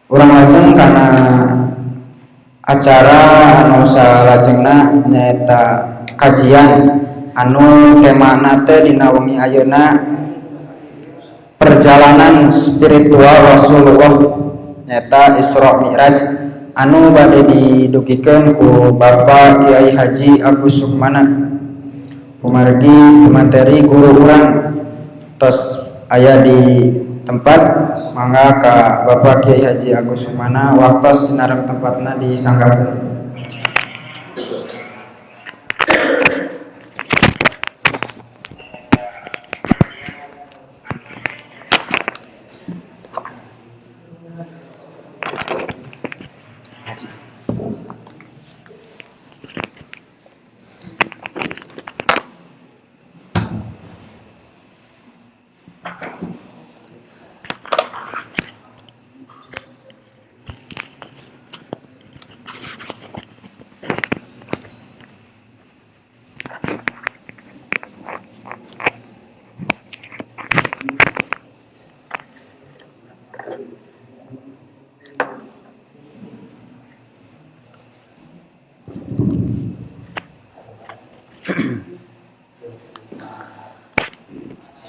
Urang lajeng karena acara anu salajengna nyaeta kajian anu temana teh dina wengi ayeuna perjalanan spiritual Rasulullah nyaeta Isra Mi'raj anu bade didugikeun ku Bapak Kiai Haji Agus Sukmana kumargi materi guru urang tos aya di tempat mangga ka Bapak Kiai Haji Agus Sukmana waktos sinareng tempatna disanggakeun.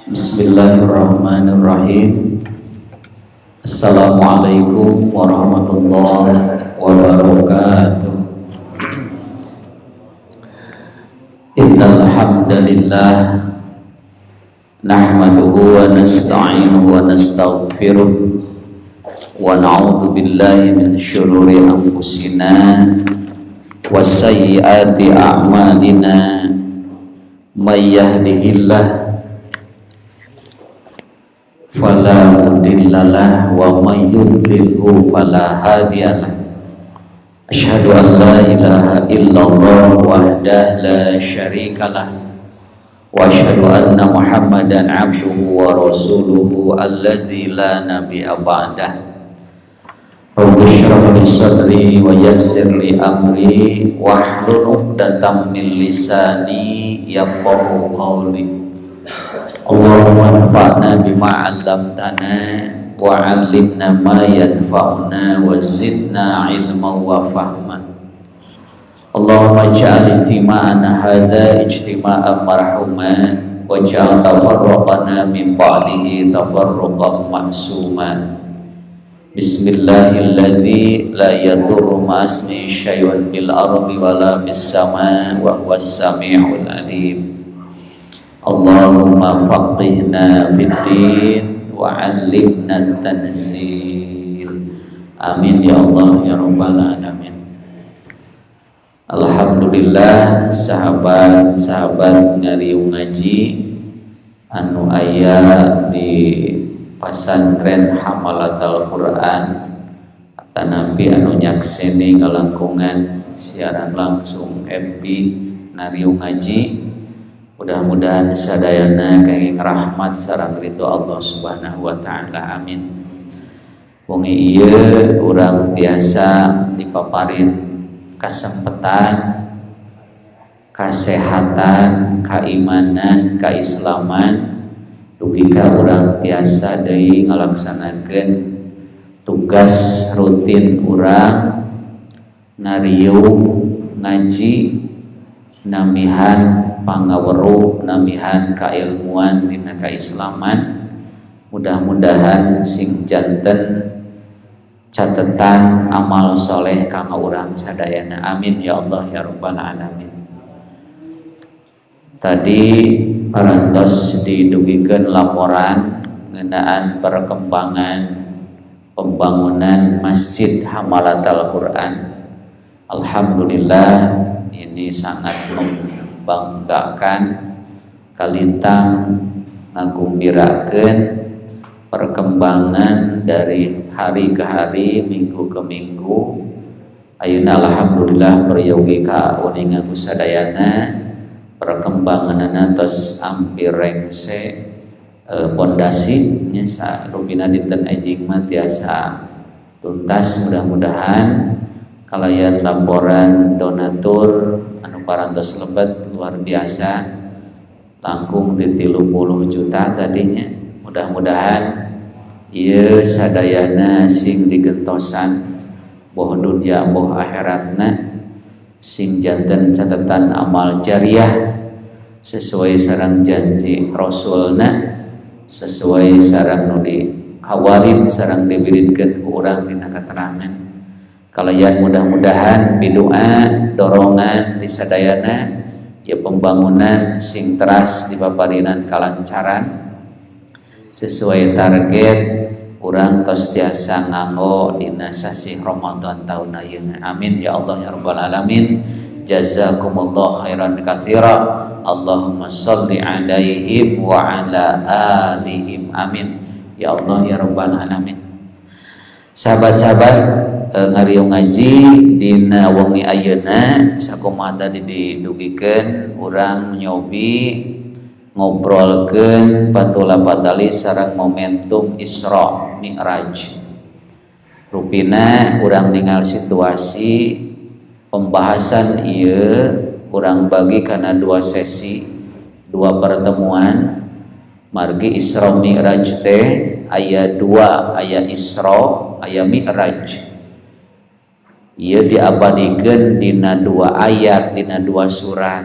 Bismillahirrahmanirrahim. Assalamualaikum warahmatullahi wabarakatuh. Innal hamdalillah nahmaduhu wa nasta'inuhu wa nastaghfiruh wa na'udzu billahi min syururi anfusina wa sayyiati a'malina may yahdihillahu fala mudhillalah wa may yudlilhu fala hadiyalah. Asyhadu an la ilaha illallah wahdahu la syarikalah wa asyhadu anna Muhammadan abduhu wa rasuluhu alladzi la nabiyya ba'dah. Rabbi shrah li sadri wa yassir li amri wahlul 'uqdatam min lisani yafqahu qawli. Allahumma anfa'na bima 'allamtana wa 'allimna ma yanfa'una wa zidna 'ilman wa fahma. Allahumma ij'al ijtima'ana hadza ijtima'an marhuman waj'al tafarruqana min ba'dihi tafarruqan ma'suma. Bismillahilladzi la yadurru ma'asmihi syai'un bil ardi wala bis sama' wa huwas sami'ul 'alim. Allahumma faqihna fiddin wa 'allimna tanzil. Amin ya Allah ya rabbal alamin. Alhamdulillah sahabat-sahabat ngariung ngaji anu aya di pasantren Hamalatul Quran atanapi anu nyakseni ngalangkungan siaran langsung FB ngariung ngaji. Mudah-mudahan sadayana kenging rahmat sareng ridho Allah Subhanahu wa taala. Amin. Wengi ieu urang tiasa dipaparin kasempatan, kasehatan, keimanan, keislaman dugi ka urang tiasa deui ngalaksanakeun tugas rutin urang ngariung ngaji namihan pangaweruh namihan kailmuan dina kaislaman. Mudah-mudahan sing janten catetan amal soleh kanggo urang sadayana. Amin ya Allah ya rabbal alamin. Tadi parantos didugikeun laporan ngeunaan perkembangan pembangunan Masjid Hamalatul Quran. Alhamdulillah ini sangat membanggakan, kalintang ngagumbirakeun perkembangan dari hari ke hari, minggu ke minggu. Ayeuna alhamdulillah peryogi ka uningan kusadayana perkembangan tos ampir rengse pondasi nya sarupina dinten ejing mah tiasa tuntas. Mudah-mudahan kalayan laporan donatur anu parantos lebet luar biasa langkung di 30 juta tadinya. Mudah-mudahan ieu sadayana sing digentosan boh dunya boh akhiratna sing janten catatan amal jariah sesuai sareng janji Rasulna, sesuai sareng nu dikawarin sareng dibiritkeun ku urang dina keterangan. Kalayan mudah-mudahan bidoa dorongan ti sadayana ya pembangunan sing teras dipaparinan kalancaran sesuai target urang tos tiasa nganggo dina sasi Ramadan tahun ayeuna. Amin ya Allah ya rabbal alamin. Jazakumullah khairan katsira. Allahumma shalli alaihim wa ala alihim. Amin ya Allah ya rabbal alamin. Sahabat-sahabat ngariung ngaji dina wengi ayeuna sakumaha tadi didugikeun urang nyobi ngobrolkeun patula patali sareng momentum Isra Mi'raj. Rupina urang ningali situasi pembahasan ieu urang bagi kana dua sesi, dua pertemuan. Margi Isra Mi'raj teh aya dua, aya Isra, aya Mi'raj. Ieu diabadikeun dina dua ayat, dina dua surat.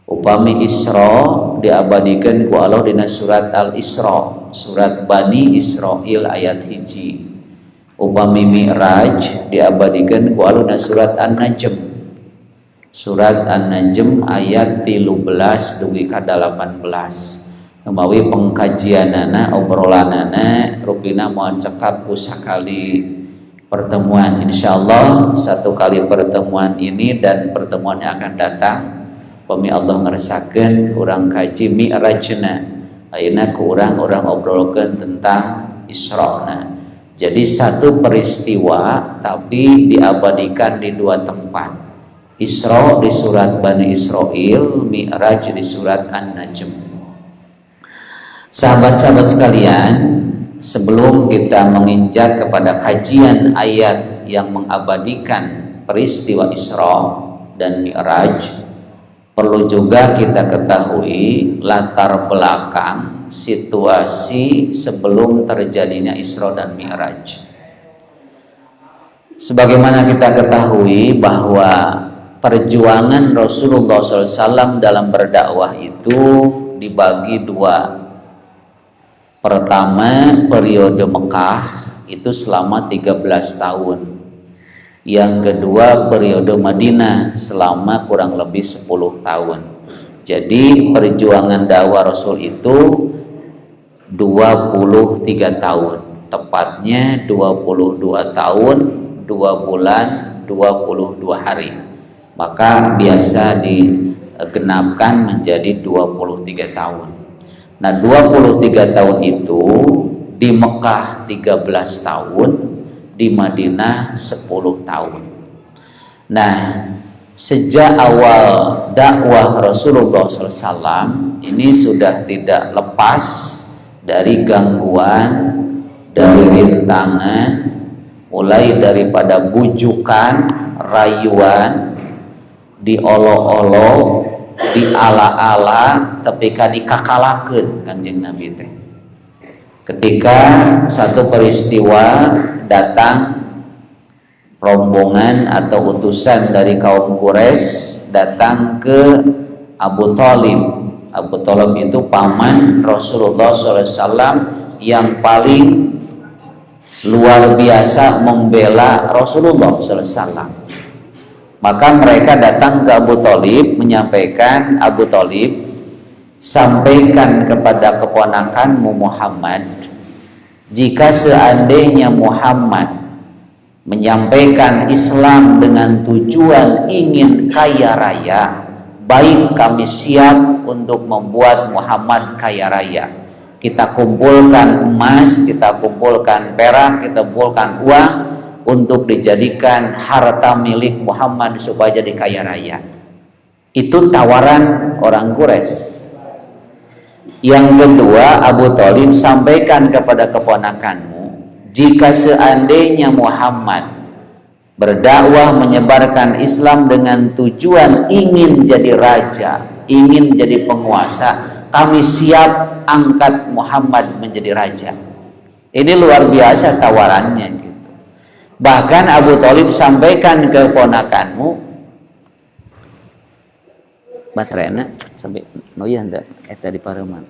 Upami Isra diabadikan ku Allah dina surat Al-Isra, surat Bani Israil ayat 1. Upami Mi'raj diabadikan ku Allah dina surat An-Najm, surat An-Najm ayat 13 dugi ka 18. Memawi pengkajianana obrolanana rupina moal cekap ku sakali pertemuan, insyaallah satu kali pertemuan ini dan pertemuan yang akan datang pami Allah ngeresakeun urang kaji Mi'rajna ayeuna ku urang obrolkeun tentang Isra'na. Jadi satu peristiwa tapi diabadikan di dua tempat. Isra di surat Bani Israil, Mi'raj di surat An-Najm. Sahabat-sahabat sekalian, sebelum kita menginjak kepada kajian ayat yang mengabadikan peristiwa Isra dan Mi'raj, perlu juga kita ketahui latar belakang situasi sebelum terjadinya Isra dan Mi'raj. Sebagaimana kita ketahui bahwa perjuangan Rasulullah SAW dalam berdakwah itu dibagi dua. Pertama, periode Mekah itu selama 13 tahun. Yang kedua, periode Madinah selama kurang lebih 10 tahun. Jadi perjuangan dakwah Rasul itu 23 tahun. Tepatnya 22 tahun, 2 bulan, 22 hari. Maka biasa digenapkan menjadi 23 tahun. Nah, 23 tahun itu di Mekah 13 tahun, di Madinah 10 tahun. Nah, sejak awal dakwah Rasulullah SAW ini sudah tidak lepas dari gangguan, dari rintangan, mulai daripada bujukan, rayuan, diolok-olok, diala-ala, tapi ka dikakalakeun Kanjeng Nabi teh. Ketika satu peristiwa datang rombongan atau utusan dari kaum Quraisy datang ke Abu Thalib. Abu Thalib itu paman Rasulullah SAW yang paling luar biasa membela Rasulullah SAW. Maka mereka datang ke Abu Thalib menyampaikan, Abu Thalib, sampaikan kepada keponakanmu Muhammad, jika seandainya Muhammad menyampaikan Islam dengan tujuan ingin kaya raya, baik kami siap untuk membuat Muhammad kaya raya. Kita kumpulkan emas, kita kumpulkan perak, kita kumpulkan uang untuk dijadikan harta milik Muhammad supaya jadi kaya raya. Itu tawaran orang Quraisy. Yang kedua, Abu Thalib, sampaikan kepada keponakanmu, jika seandainya Muhammad berdakwah menyebarkan Islam dengan tujuan ingin jadi raja, ingin jadi penguasa, kami siap angkat Muhammad menjadi raja. Ini luar biasa tawarannya gitu. Bahkan Abu Thalib sampaikan ke ponakanmu, baterainya sampai noya ndak eta di pareman.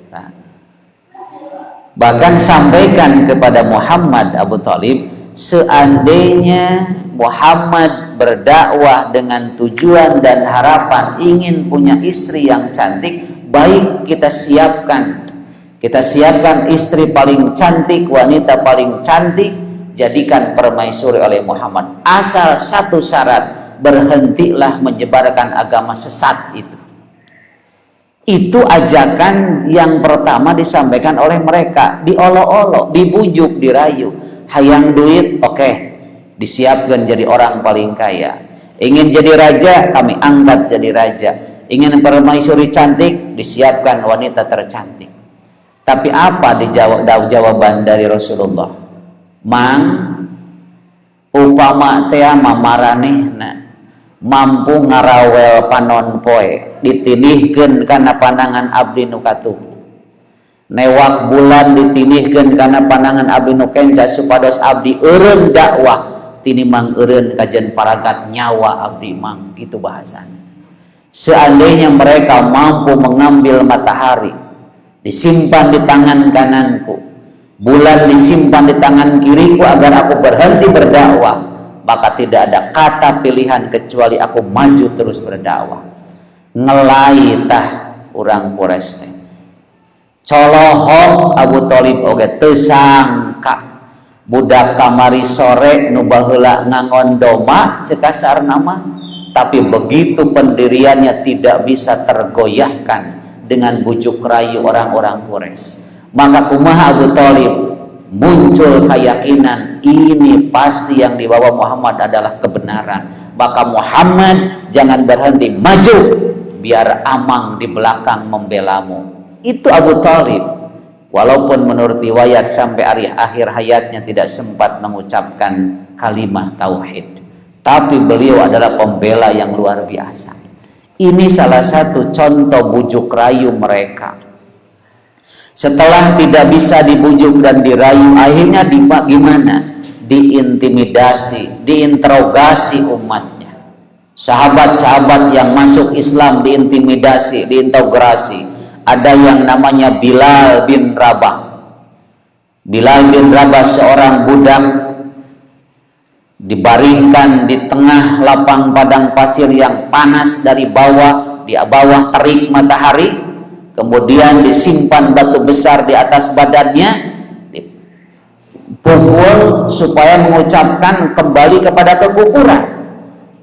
Nah. Bahkan sampaikan kepada Muhammad Abu Thalib, seandainya Muhammad berdakwah dengan tujuan dan harapan ingin punya istri yang cantik, baik kita siapkan istri paling cantik, wanita paling cantik, jadikan permaisuri oleh Muhammad. Asal satu syarat, berhentilah menyebarkan agama sesat itu. Itu ajakan yang pertama disampaikan oleh mereka, diolok-olok, dibujuk, dirayu. Hayang duit, oke, disiapkan jadi orang paling kaya. Ingin jadi raja, kami angkat jadi raja. Ingin permaisuri cantik, disiapkan wanita tercantik. Tapi apa jawaban dari Rasulullah? Mang, upama tea mamaranehna mampu ngarawel panon poe, ditinihkeun kana pandangan abdi nu katuhu. Newak bulan ditinihkeun kana pandangan abdi nu kenca supados abdi eureun dakwah tinimang eureun kajen paragat nyawa abdi mang, gitu bahasan. Seandainya mereka mampu mengambil matahari disimpan di tangan kananku, bulan disimpan di tangan kiriku agar aku berhenti berdakwah, maka tidak ada kata pilihan kecuali aku maju terus berdakwah. Ngelai tah urang Quraisy teh. Colohok Abu Thalib oge teu sangka budak kamari sore nu baheula ngangon doma ceuk kasarna mah, tapi begitu pendiriannya tidak bisa tergoyahkan dengan bujuk rayu orang-orang Quraisy. Maka kumaha Abu Thalib? Muncul keyakinan ini pasti yang dibawa Muhammad adalah kebenaran. Maka Muhammad jangan berhenti, maju biar Amang di belakang membelamu. Itu Abu Thalib. Walaupun menurut riwayat sampai akhir hayatnya tidak sempat mengucapkan kalimat tauhid, tapi beliau adalah pembela yang luar biasa. Ini salah satu contoh bujuk rayu mereka. Setelah tidak bisa dibujuk dan dirayu, akhirnya gimana? Diintimidasi, diinterogasi umatnya. Sahabat-sahabat yang masuk Islam diintimidasi, diinterogasi. Ada yang namanya Bilal bin Rabah. Bilal bin Rabah seorang budak dibaringkan di tengah lapang padang pasir yang panas dari bawah, di bawah terik matahari, kemudian disimpan batu besar di atas badannya, dipukul supaya mengucapkan kembali kepada kekufuran.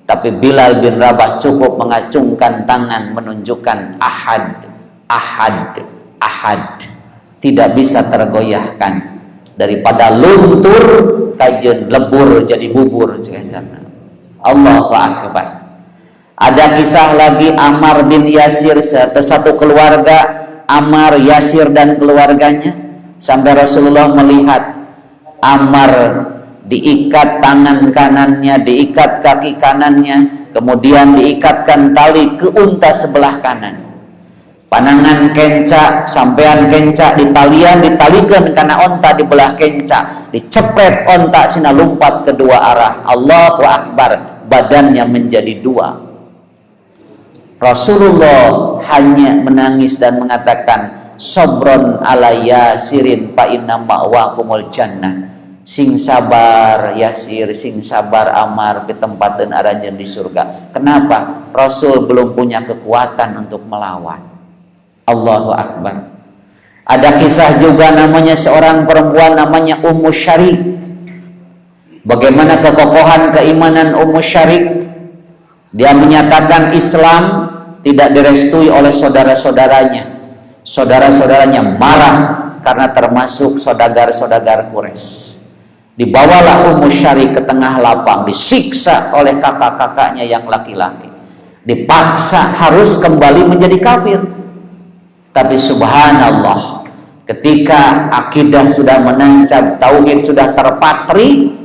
Tapi Bilal bin Rabah cukup mengacungkan tangan menunjukkan ahad, ahad, ahad, tidak bisa tergoyahkan. Daripada luntur kajen lebur jadi bubur. Allahu Akbar. Ada kisah lagi Ammar bin Yasir, satu keluarga, Ammar, Yasir dan keluarganya, sampai Rasulullah melihat Ammar diikat tangan kanannya, diikat kaki kanannya, kemudian diikatkan tali ke unta sebelah kanan. Panangan kenca, sampean kenca ditalikan karena onta di belah kenca, dicepret onta sina lumpat kedua arah. Allahu Akbar, badannya menjadi dua. Rasulullah hanya menangis dan mengatakan, sobron ala Yasirin fa inna ma'wakumul jannah. Sing sabar Yasir, sing sabar Ammar, pitempateun aranjeun di surga. Kenapa? Rasul belum punya kekuatan untuk melawan. Allahu Akbar. Ada kisah juga namanya seorang perempuan namanya Ummu Syarik. Bagaimana kekokohan keimanan Ummu Syarik? Dia menyatakan Islam tidak direstui oleh saudara-saudaranya. Saudara-saudaranya marah karena termasuk saudagar-saudagar Quraisy. Dibawalah Ummu Syarik ke tengah lapang, disiksa oleh kakak-kakaknya yang laki-laki. Dipaksa harus kembali menjadi kafir. Tapi subhanallah, ketika akidah sudah menancap, tauhid sudah terpatri,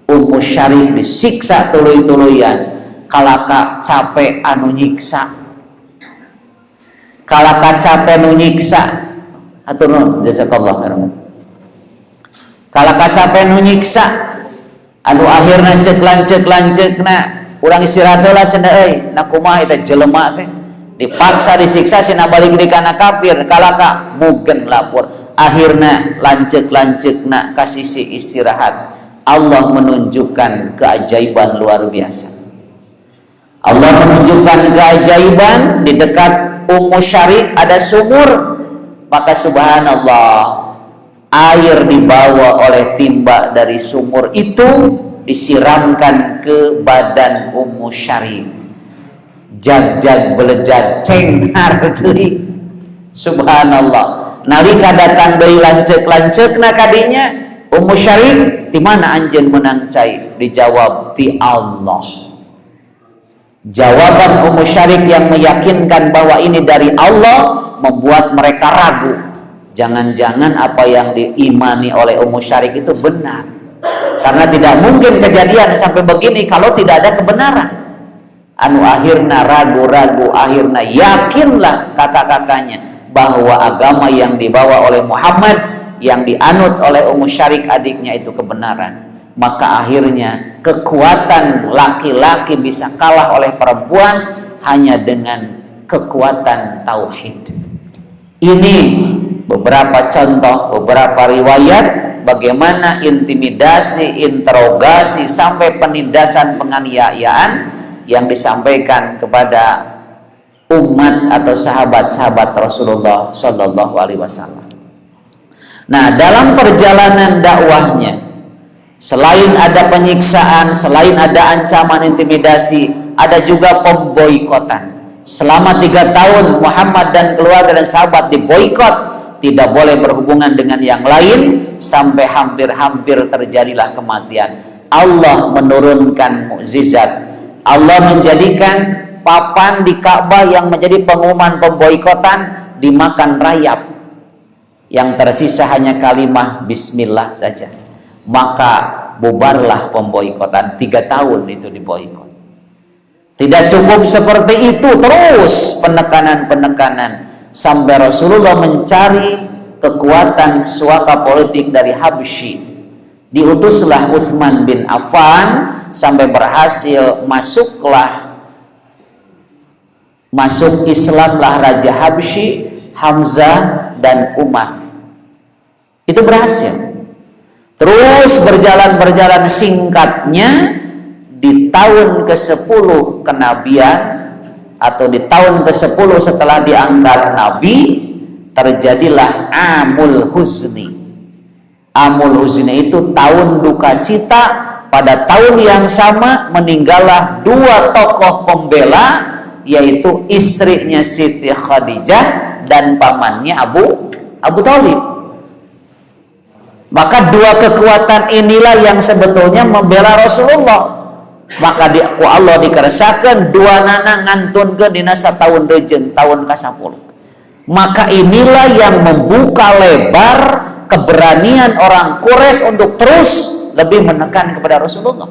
Ummu Syarik disiksa tuluy-tuluyan. Kalaka capek anu nyiksa, kalaka capek anu nyiksa, Atur nuhun jazakallahu khairan. Kala kacapen nu nyiksa anu akhirna ceuk lanceuk-lanceukna urang istirahat heula cenah euy na kumaha eta jelema teh dipaksa disiksa cenah balik deui kana kafir kalaka mugen lapor akhirna lanceuk-lanceukna ka sisi istirahat. Allah menunjukkan keajaiban luar biasa. Allah menunjukkan keajaiban di dekat Ummu Syarik ada sumur, maka subhanallah air dibawa oleh timba dari sumur itu disiramkan ke badan Ummu Syarik. Jag-jag belejag cenghar deui. Subhanallah. Nalika datang deui lanceuk-lanceukna kadinya, Ummu Syarik, di mana anjeun menang cai? Dijawab, ti Allah. Jawaban Ummu Syarik yang meyakinkan bahwa ini dari Allah membuat mereka ragu. Jangan-jangan apa yang diimani oleh Ummu Syarik itu benar. Karena tidak mungkin kejadian sampai begini kalau tidak ada kebenaran. Anu akhirna ragu-ragu, akhirna yakinlah kakak-kakaknya bahwa agama yang dibawa oleh Muhammad, yang dianut oleh Ummu Syarik adiknya itu kebenaran. Maka akhirnya kekuatan laki-laki bisa kalah oleh perempuan hanya dengan kekuatan tauhid. Ini beberapa contoh, beberapa riwayat bagaimana intimidasi, interogasi sampai penindasan, penganiayaan yang disampaikan kepada umat atau sahabat-sahabat Rasulullah Shallallahu Alaihi Wasallam. Nah, dalam perjalanan dakwahnya, selain ada penyiksaan, selain ada ancaman intimidasi, ada juga pemboikotan. Selama 3 tahun Muhammad dan keluarga dan sahabat diboikot, tidak boleh berhubungan dengan yang lain, sampai hampir-hampir terjadilah kematian. Allah menurunkan mukjizat. Allah menjadikan papan di Ka'bah yang menjadi pengumuman pemboikotan dimakan rayap. Yang tersisa hanya kalimah bismillah saja. Maka bubarlah pemboikotan. 3 tahun itu diboikot. Tidak cukup seperti itu, terus penekanan-penekanan sampai Rasulullah mencari kekuatan suaka politik dari Habsyi. Diutuslah Utsman bin Affan sampai berhasil masuk Islamlah Raja Habsyi, Hamzah dan Umar. Itu berhasil. Terus berjalan singkatnya di tahun ke-10 kenabian atau di tahun ke-10 setelah diangkat Nabi, terjadilah Amul Huzni. Amul Huzni itu tahun duka cita. Pada tahun yang sama meninggallah 2 tokoh pembela, yaitu istrinya Siti Khadijah dan pamannya Abu Thalib. Maka 2 kekuatan inilah yang sebetulnya membela Rasulullah. Maka ku Allah dikeresakan 2 nana ngantunkeun dina sataun dejeun tahun ke-10. Maka inilah yang membuka lebar keberanian orang Quraisy untuk terus lebih menekan kepada Rasulullah.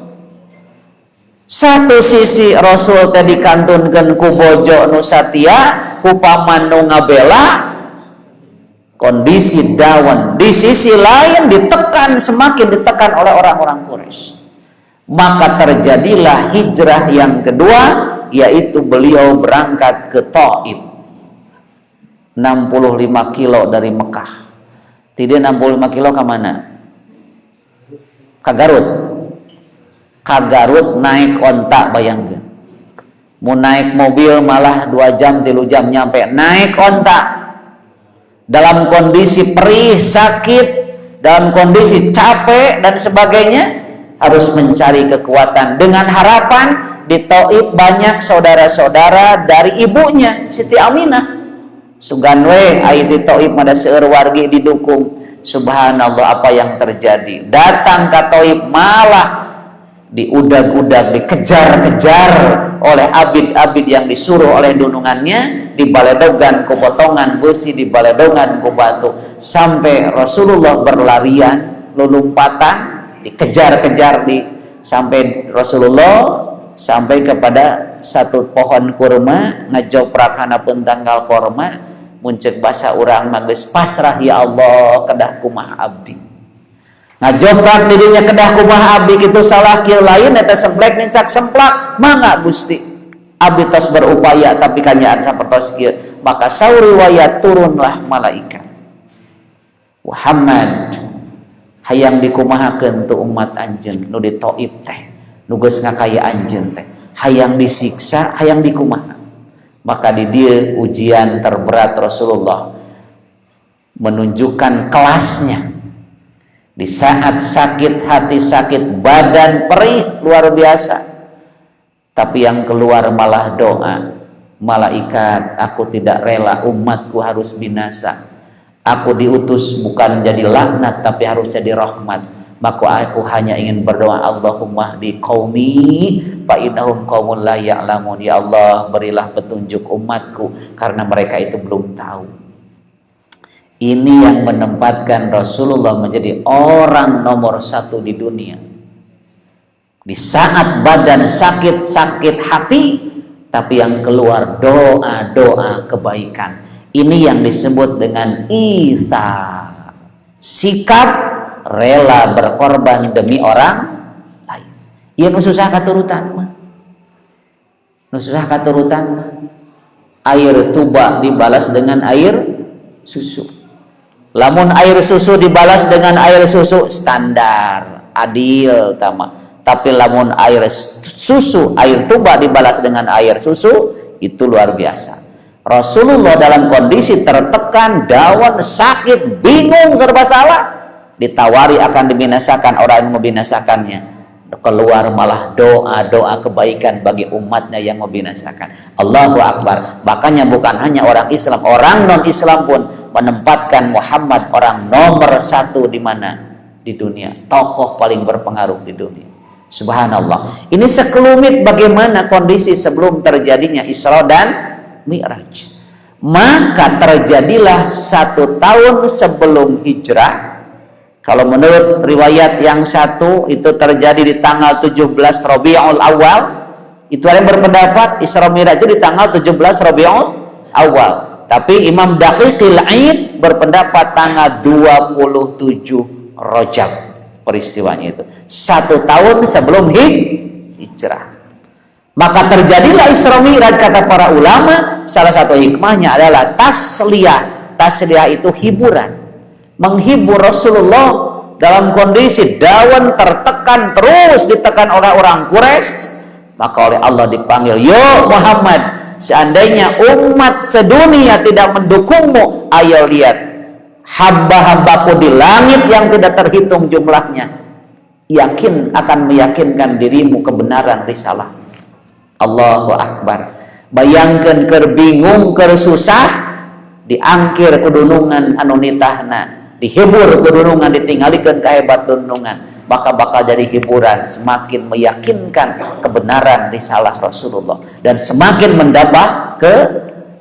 Satu sisi Rasul tadi kantunkeun ku bojo nu satia, ku paman nu ngabela, kondisi down. Di sisi lain semakin ditekan oleh orang-orang Quraisy. Maka terjadilah hijrah yang kedua, yaitu beliau berangkat ke Taif, 65 kilo dari Mekah. Tidak 65 kilo ke mana? Ke Garut. Ke Garut naik onta, bayangkan. Mau naik mobil malah 2 jam 3 jam nyampe. Naik onta dalam kondisi perih, sakit, dalam kondisi capek dan sebagainya, harus mencari kekuatan dengan harapan di Taif banyak saudara-saudara dari ibunya Siti Aminah. Suganwe aya di Taif mada seueur wargi didukung. Subhanallah, apa yang terjadi? Datang ke Taif malah diudag-udag, dikejar-kejar oleh abid-abid yang disuruh oleh dunungannya, dibaledogan ku potongan besi, dibaledogan ku batu, sampai Rasulullah berlarian, lulumpatan, dikejar-kejar sampai Rasulullah sampai kepada satu pohon kurma, ngejoprak hana pentanggal kurma, muncul bahasa orang magis pasrah ya Allah kedah kumaha abdi ngajobrak dirinya kedah kumaha abdi kitu salah kieu lain eta semplek nincak semplak mangga Gusti abdi tos berupaya tapi kanyaan sapertos kieu maka sauri wayat turunlah malaikat Muhammad hayang dikumahakeun tu umat anjeun nu di Taif teh nu geus ngakaya anjeun teh hayang disiksa hayang dikumaha maka di dia ujian terberat Rasulullah menunjukkan kelasnya di saat sakit hati sakit badan perih luar biasa tapi yang keluar malah doa malaikat aku tidak rela umatku harus binasa aku diutus bukan jadi laknat tapi harus jadi rahmat maka aku hanya ingin berdoa Allahumma di qaumi fa innahum qaumun la ya'lamun ya Allah berilah petunjuk umatku karena mereka itu belum tahu. Ini yang menempatkan Rasulullah menjadi orang nomor 1 di dunia di saat badan sakit hati tapi yang keluar doa kebaikan. Ini yang disebut dengan itsar sikap rela berkorban demi orang lain. Ieu nu susah katurutan mah. Nu susah katurutan mah. Air tuba dibalas dengan air susu. Lamun air susu dibalas dengan air susu standar, adil tama. Tapi lamun air susu, air tuba dibalas dengan air susu itu luar biasa. Rasulullah dalam kondisi tertekan, dawan, sakit, bingung, serba salah ditawari akan dibinasakan orang yang membinasakannya keluar malah doa kebaikan bagi umatnya yang membinasakan. Allahu Akbar. Makanya bukan hanya orang Islam, orang non Islam pun menempatkan Muhammad orang nomor 1 di mana di dunia, tokoh paling berpengaruh di dunia. Subhanallah. Ini sekelumit bagaimana kondisi sebelum terjadinya Isra dan Mi'raj. Maka terjadilah 1 tahun sebelum hijrah. Kalau menurut riwayat yang satu itu terjadi di tanggal 17 Rabiul Awal. Itu ada yang berpendapat Isra Mi'raj itu di tanggal 17 Rabiul Awal. Tapi Imam Daqiqil Aid berpendapat tanggal 27 Rajab peristiwanya itu. 1 tahun sebelum hijrah. Maka terjadilah Isra Mi'raj kata para ulama. Salah satu hikmahnya adalah tasliyah. Tasliyah itu hiburan. Menghibur Rasulullah dalam kondisi dawan tertekan terus ditekan oleh orang Quraisy maka oleh Allah dipanggil yo Muhammad seandainya umat sedunia tidak mendukungmu ayo lihat hamba-hambaku di langit yang tidak terhitung jumlahnya yakin akan meyakinkan dirimu kebenaran risalah. Allahu Akbar. Bayangkan kerbingung kersusah diangkir kedunungan anu nitahna dihibur kedunungan ditingalikeun kahebat dunungan maka bakal jadi hiburan semakin meyakinkan kebenaran risalah Rasulullah dan semakin menambah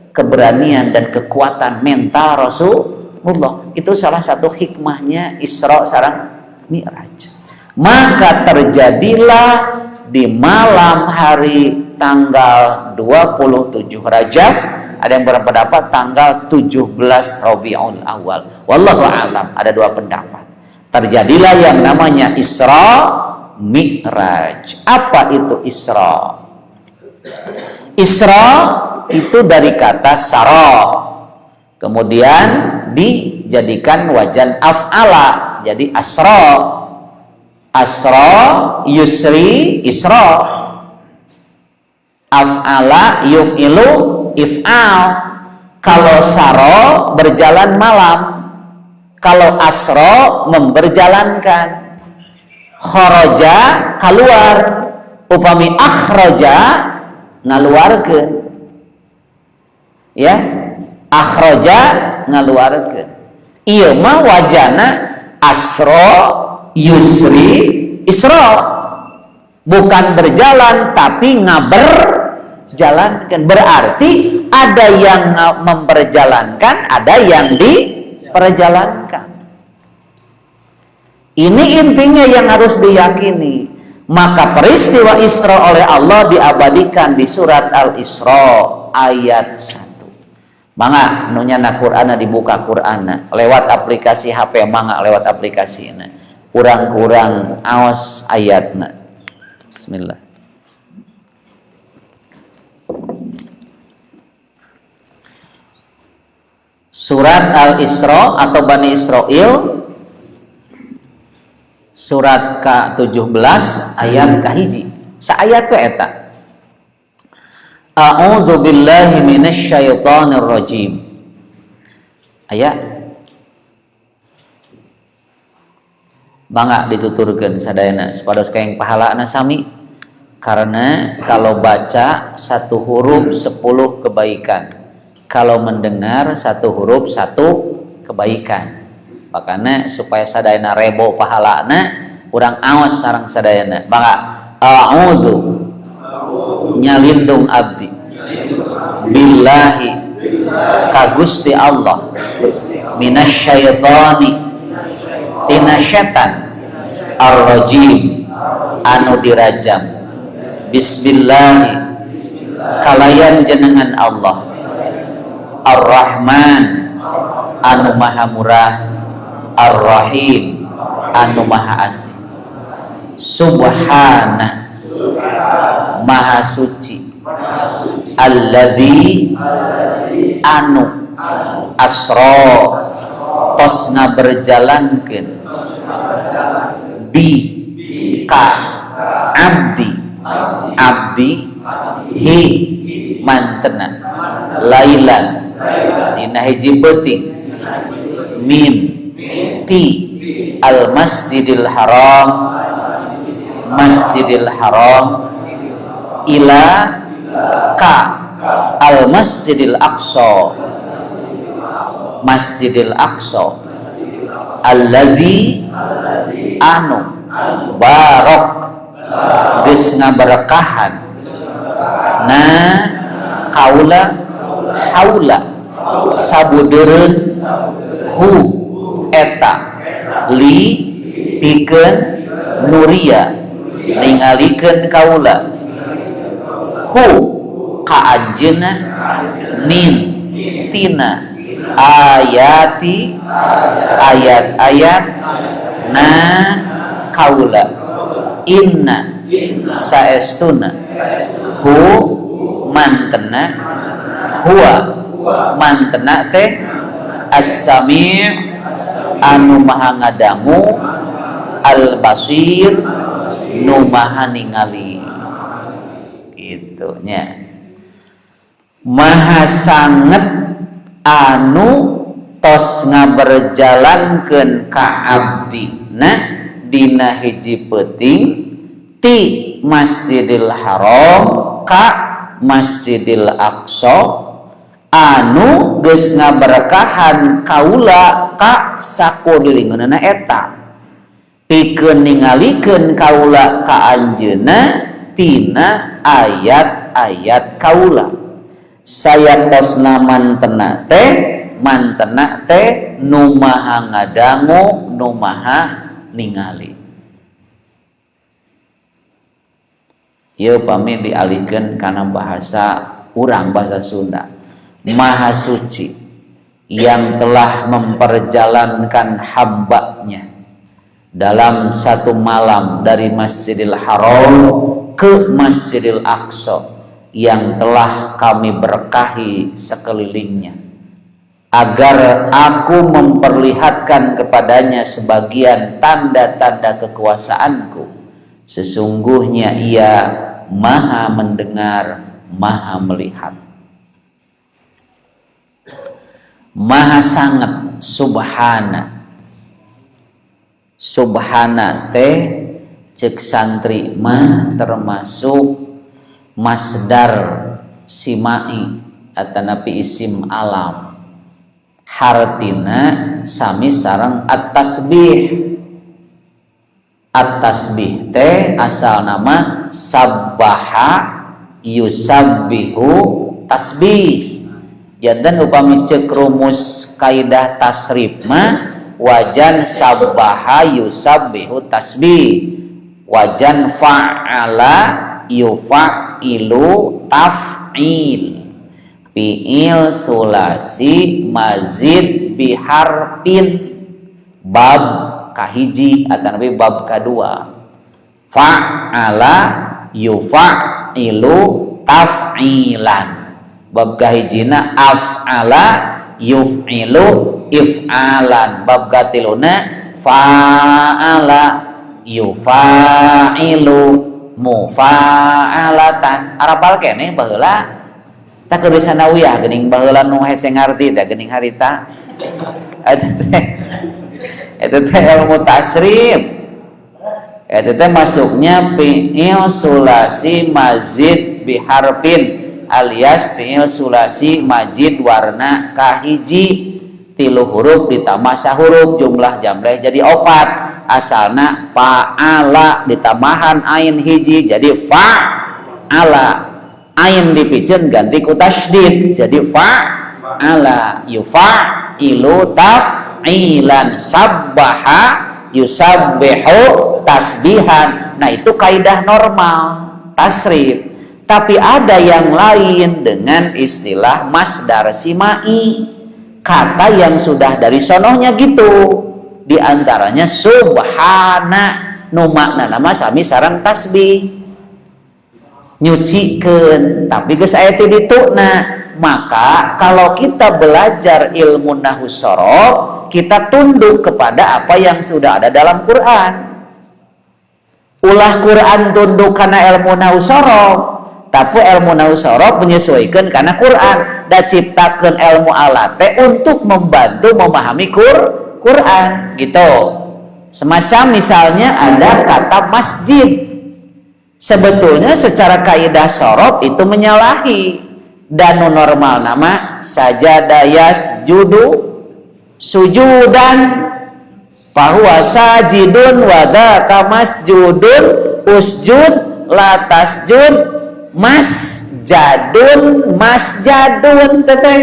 keberanian dan kekuatan mental Rasulullah. Itu salah satu hikmahnya Isra sareng Mi'raj. Maka terjadilah di malam hari tanggal 27 Rajab. Ada yang berpendapat tanggal 17 Rabiul Awal. Wallahu a'lam. Ada 2 pendapat. Terjadilah yang namanya Isra Mi'raj. Apa itu Isra? Isra itu dari kata sara. Kemudian dijadikan wajan af'ala. Jadi asra. Asra yusri isra. Af'ala yuf'ilu if'al. Kalau saro berjalan malam, kalau asro memberjalankan. Kharaja keluar, upami akhraja ngaluarkeun. Ya, akhraja ngaluarkeun. Ieu mah wajana asro yusri isra. Bukan berjalan tapi jalankan, berarti ada yang memperjalankan, ada yang diperjalankan. Ini intinya yang harus diyakini. Maka peristiwa Isra oleh Allah diabadikan di surat Al-Isra ayat 1. Mangga nu nyana Qur'ana dibuka Qur'ana lewat aplikasi HP, mangga lewat aplikasina kurang-kurang aos ayatna. Bismillah. Surat Al-Isra atau Bani Israil, surat ke-17 ayat kahiji. Saayat we eta. A'udzu billahi minasyaitonir rajim. Aya bangga dituturkeun sadayana supados kaeng pahalana sami, karena kalau baca satu huruf 10 kebaikan, kalau mendengar satu huruf 1 kebaikan. Makanya supaya sadayana rebo pahalana urang aos sareng sadayana bangga a'udzu nyalindung abdi billahi ka Gusti Allah minasyaitoni tina setan ar-rajim anu dirajam. Bismillahi kalayan jenengan Allah ar-Rahman anu maha murah, ar-Rahim anu maha asih. Subhana maha suci, alladzi anu asro tos ngaberjalankeun bi ka abdi hi mantena lailan dina hiji beuting min ti al masjidil haram ila ka al masjidil aqsa alladzi anu barok geus ngaberkahan na kaula haula sabudeureun hu eta li pikeun nuria ningalikeun kaula hu ka anjeunna min tina ayati ayat-ayat na kaula inna saestuna hu mantena huwa mantena teh as-sami' anu maha ngadangu al-basir nu maha ningali gitunya. Maha sanget anu tos ngaberjalankeun ka abdina dina hiji peuting ti Masjidil Haram ka Masjidil Aqsa anu geus ngaberkahan kaula ka sakodiringeunna eta pikeun ningalikeun kaula ka anjeunna tina ayat-ayat kaula. Saya tosna mantena teh nu maha ngadangu nu maha ningali. Ieu pami dialihkeun kana bahasa urang, bahasa Sunda. Maha suci yang telah memperjalankan hambanya dalam satu malam dari Masjidil Haram ke Masjidil Aqsa yang telah kami berkahi sekelilingnya, agar aku memperlihatkan kepadanya sebagian tanda-tanda kekuasaanku. Sesungguhnya ia maha mendengar, maha melihat. Maha sangat subhana. Subhana teh cek santri mah termasuk masdar simai atanapi isim alam, hartina sami sareng at-tasbih. At-tasbih teh asal nama sabbaha yusabbihu tasbih. Dan upami cek rumus kaidah tasrif mah wajan sabbaha yusabbihu tasbih, wajan fa'ala yufa'ilu taf'il. fiil sulasi mazid biharfin bab kahiji atau nabi bab kedua. Fa'ala yufa'ilu taf'ilan. Bab kahijina af'ala yuf'ilu if'alan. Bab katiluna fa'ala yufa'ilu mufa'alatan. Arapal kene baheula tak keur sanawiyah geuning baheula nu hese ngarti da geuning harita. Eta teh ilmu tasrif. Eta teh masuknya fi'il sulasi mazid biharfin alias fi'il sulasi majid warna kahiji, 3 huruf ditambah sahuruf jumlah jamleh jadi 4. Asalna fa'ala ditambahan ain hiji jadi fa'ala. Ain dipikeun ganti ku tasydid jadi fa'ala yufa'ilu taf'ilan sabbaha yusabbihu tasbihan. Nah itu kaidah normal tasrif. Tapi ada yang lain dengan istilah masdar simai, kata yang sudah dari sonohnya gitu. Di antaranya subhana nu makna nama sami sareng tasbih nyucikeun, tapi geus aya ti dituna. Maka kalau kita belajar ilmu nahwu sorof, kita tunduk kepada apa yang sudah ada dalam Quran. Ulah Quran tunduk karena ilmu nahwu sorof, tapi ilmu nahwu sorof menyesuaikan karena Quran dan ciptakan ilmu alate untuk membantu memahami Quran gitu. Semacam misalnya ada kata masjid, sebetulnya secara kaidah sorof itu menyalahi. Dan normal nama sajada yasjudu sujudan fahuwa sajidun wa dzaka masjudun usjud la tasjud masjadun masjadun teteh.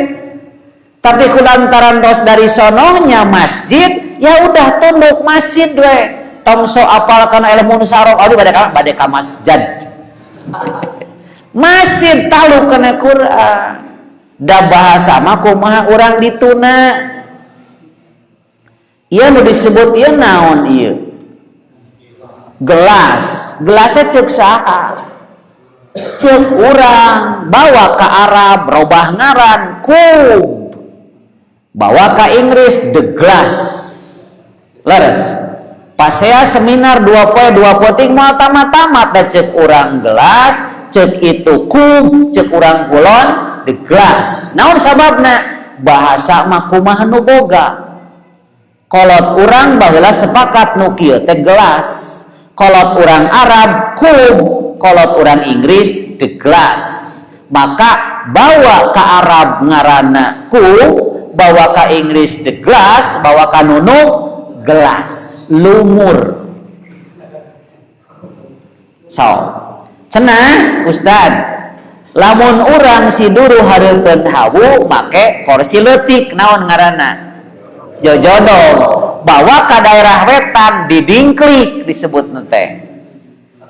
Tapi kulantaran tos dari sonohnya masjid, ya udah tunduk masjid we. Tong so apalkan ilmu sarok aduh bade ka masjid. Masjid talu kena Quran. Da bahasa mah kumaha urang dituna. Ieu nu disebut ieu naon ieu? Gelas. Gelasnya ceuk saha? Ceuk urang bawa ka Arab robah ngaran kub. Bawa ka Inggris the glass. Leres. Pasea seminar 2 poe 2 poting moal tamat-tamat da ceuk urang gelas. Cek itu kub, cek urang kulon the glass. Naon sababna? Bahasa mah kumaha nu boga. Kolot urang baheula sepakat nu kieu teh gelas. Kolot urang Arab kub, kolot urang Inggris the glass. Maka bawa ka Arab ngaranna kub, bawa ka Inggris the glass, bawa ka nunu gelas. Lumur. So cenah Ustad, lamun urang si duru hareupeun hawu make kursi leutik naon ngaranna? Jojodong. Bawa ka daerah wetan didingklik disebutna teh.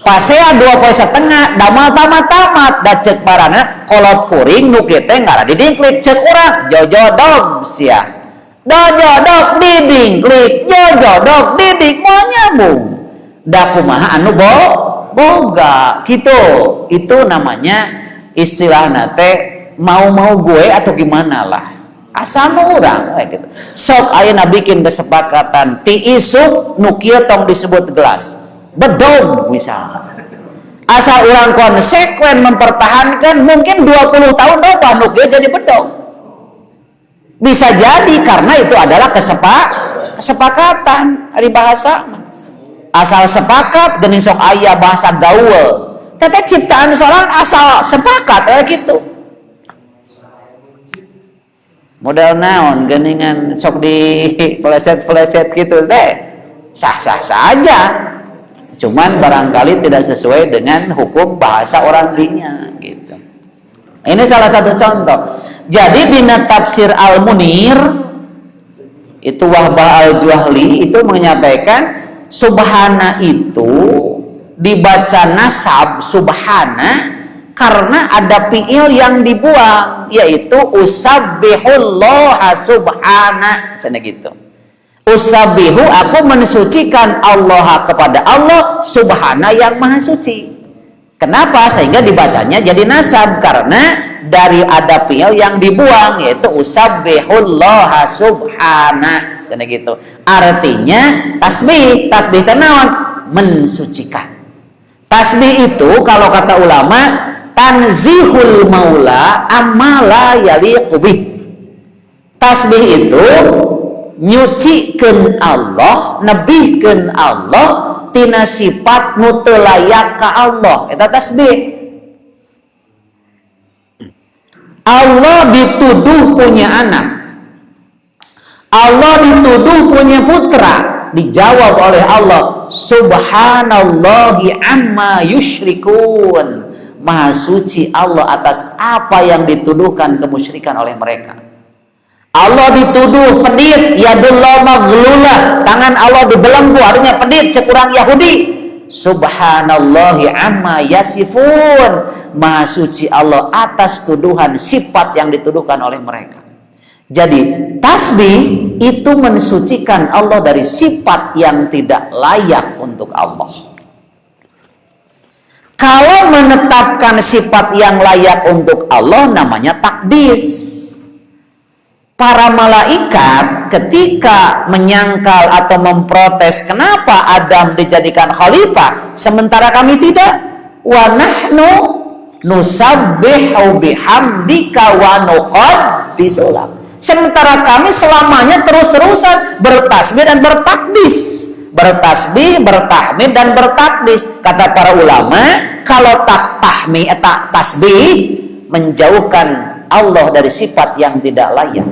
Pasea 2 poe setengah damal tamat-tamat da ceuk barana kolot kuring nu kieu teh ngaran didingklik ceuk urang jojodong sia. Jojodog didingklik jojodog didik moal nyambung. Da kumaha anu boga gitu. Itu namanya istilahna teh mau gue atau gimana lah asal orang gitu. Sok ayeuna bikin kesepakatan ti isuk nu kieu tong disebut gelas bedog misalnya, asal orang konsekuen mempertahankan mungkin 20 tahun depan nu kieu jadi bedog. Bisa jadi karena itu adalah kesepakatan dari bahasa. Asal sepakat geuning sok aya bahasa gaul. Teteh ciptaan seorang asal sepakat kayak gitu. Modal naon geuningan sok di pleset-pleset gitu teh. Sah-sah saja. Cuman barangkali tidak sesuai dengan hukum bahasa orang dinya gitu. Ini salah satu contoh. Jadi dina tafsir Al-Munir itu Wahbah Al-Juhli itu menyampaikan subhana itu dibaca nasab subhana karena ada fiil yang dibuang, yaitu usabbihullaha subhana, cina gitu. Usabbihu, aku mensucikan Allah kepada Allah subhana yang maha suci. Kenapa? Sehingga dibacanya jadi nasab, karena dari ada fiil yang dibuang, yaitu usabbihullaha subhana, cina gitu. Artinya tasbih tenawan mensucikan. Tasbih itu kalau kata ulama tanzihul maula amma la yaliqu bih. Tasbih itu nyucikeun Allah, nebihkeun Allah tina sifat nu teu layak ka Allah, eta tasbih. Allah dituduh punya anak, Allah dituduh punya putra, dijawab oleh Allah, subhanallahi amma yusyrikun, maha suci Allah atas apa yang dituduhkan kemusyrikan oleh mereka. Allah dituduh pedit, yadullah maghlulah, tangan Allah dibelenggu, artinya pedit sekurang Yahudi. Subhanallahi amma yasifun, maha suci Allah atas tuduhan sifat yang dituduhkan oleh mereka. Jadi tasbih itu mensucikan Allah dari sifat yang tidak layak untuk Allah. Kalau menetapkan sifat yang layak untuk Allah namanya takdis. Para malaikat ketika menyangkal atau memprotes, kenapa Adam dijadikan khalifah sementara kami tidak? Wa nahnu nusabbihu bihamdika wa nuqaddisu lak. Sementara kami selamanya terus-terusan bertasbih dan bertakdis. Bertasbih, bertahmid dan bertakdis. Kata para ulama, kalau tasbih menjauhkan Allah dari sifat yang tidak layak.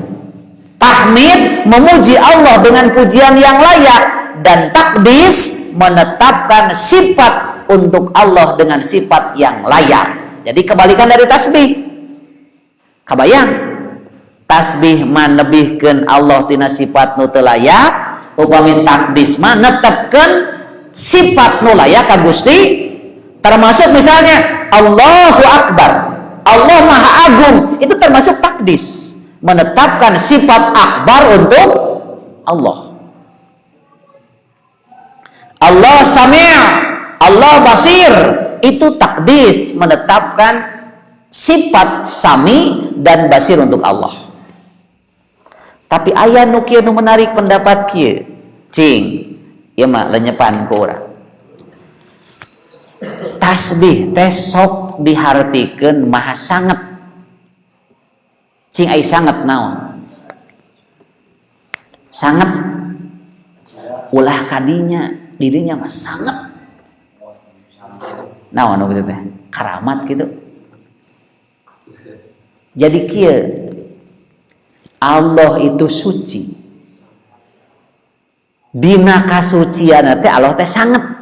Tahmid memuji Allah dengan pujian yang layak, dan takdis menetapkan sifat untuk Allah dengan sifat yang layak. Jadi kebalikan dari tasbih. Kabayang? Tasbih manebihkeun Allah tina sifat nu teu layak, upami takdis mah netepkeun sifat nu layak ka Gusti. Termasuk misalnya Allahu Akbar, Allah Maha Agung, itu termasuk takdis, menetapkan sifat akbar untuk Allah. Allah Sami', Allah Basir, itu takdis, menetapkan sifat Sami dan Basir untuk Allah. Tapi aya nu kieu nu menarik pendapat kieu, cing, ieu mah lenyepan ku urang. Tasbih teh sok dihartikeun maha sanget. Cing ai sanget naon? Sanget ulah kadinya dirinya mah sanget. Naon anu kitu teh? Karamat gitu. Jadi kieu Allah itu suci. Dina kasucian teh Allah teh sanget.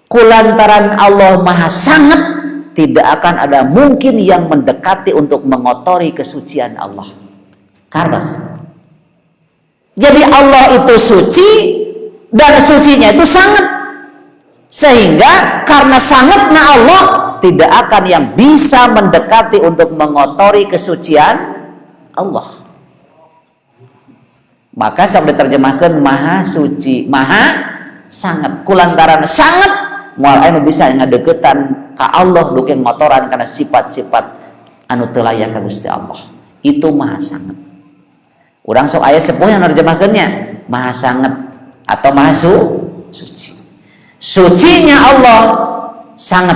Kulantaran Allah maha sanget, tidak akan ada mungkin yang mendekati untuk mengotori kesucian Allah. Kardas. Jadi Allah itu suci dan sucinya itu sanget. Sehingga karena sangetnya Allah, tidak akan yang bisa mendekati untuk mengotori kesucian Allah. Maka sampai diterjemahkan maha suci, maha sanget. Kulantaran sanget, moal anu bisa ngadeukeutan ka Allah duke ngotoran karena sifat-sifat anu teu layak ka Gusti Allah. Itu maha sanget. Urang sok aya sepuh yang nerjemahkeunnya maha sanget atau maha suci. Sucinya Allah sanget,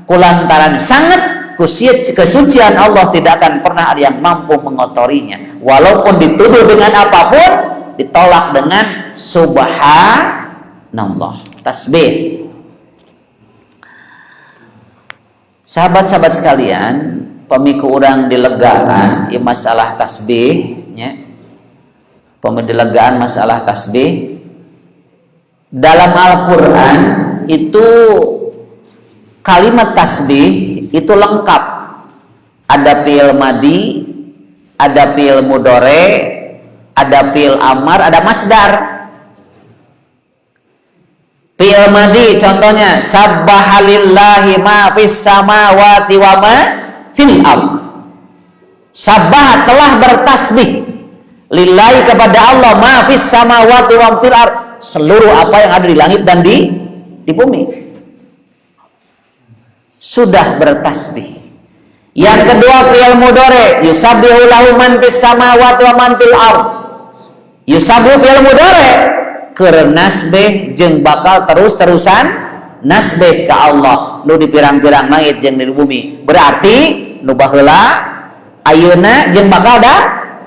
kulantaran sanget kesucian Allah tidak akan pernah ada yang mampu mengotorinya. Walaupun dituduh dengan apapun, ditolak dengan subhanallah. Tasbih. Sahabat-sahabat sekalian, pemiku urang dilegaan ieu masalah tasbih nya. Pemedilegaan masalah tasbih. Dalam Al-Qur'an itu kalimat tasbih itu lengkap. Ada fi'il madi, ada fi'il mudhari, ada fi'il amar, ada masdar. Fi'il madi contohnya sabbahalillahi ma fis samawati wa ma fil ard. Sabbah telah bertasbih lillahi kepada Allah ma fis samawati wa fil ard, seluruh apa yang ada di langit dan di bumi sudah bertasbih. Yang kedua fi'il mudhari yusabbihu lahu man fis samawati wa man fil ard. Yusabbihu fi'il mudhari keur nasbih jeung bakal terus-terusan nasbih ka Allah nu di pirang-pirang langit jeung di bumi. Berarti nu baheula ayeuna jeung bakal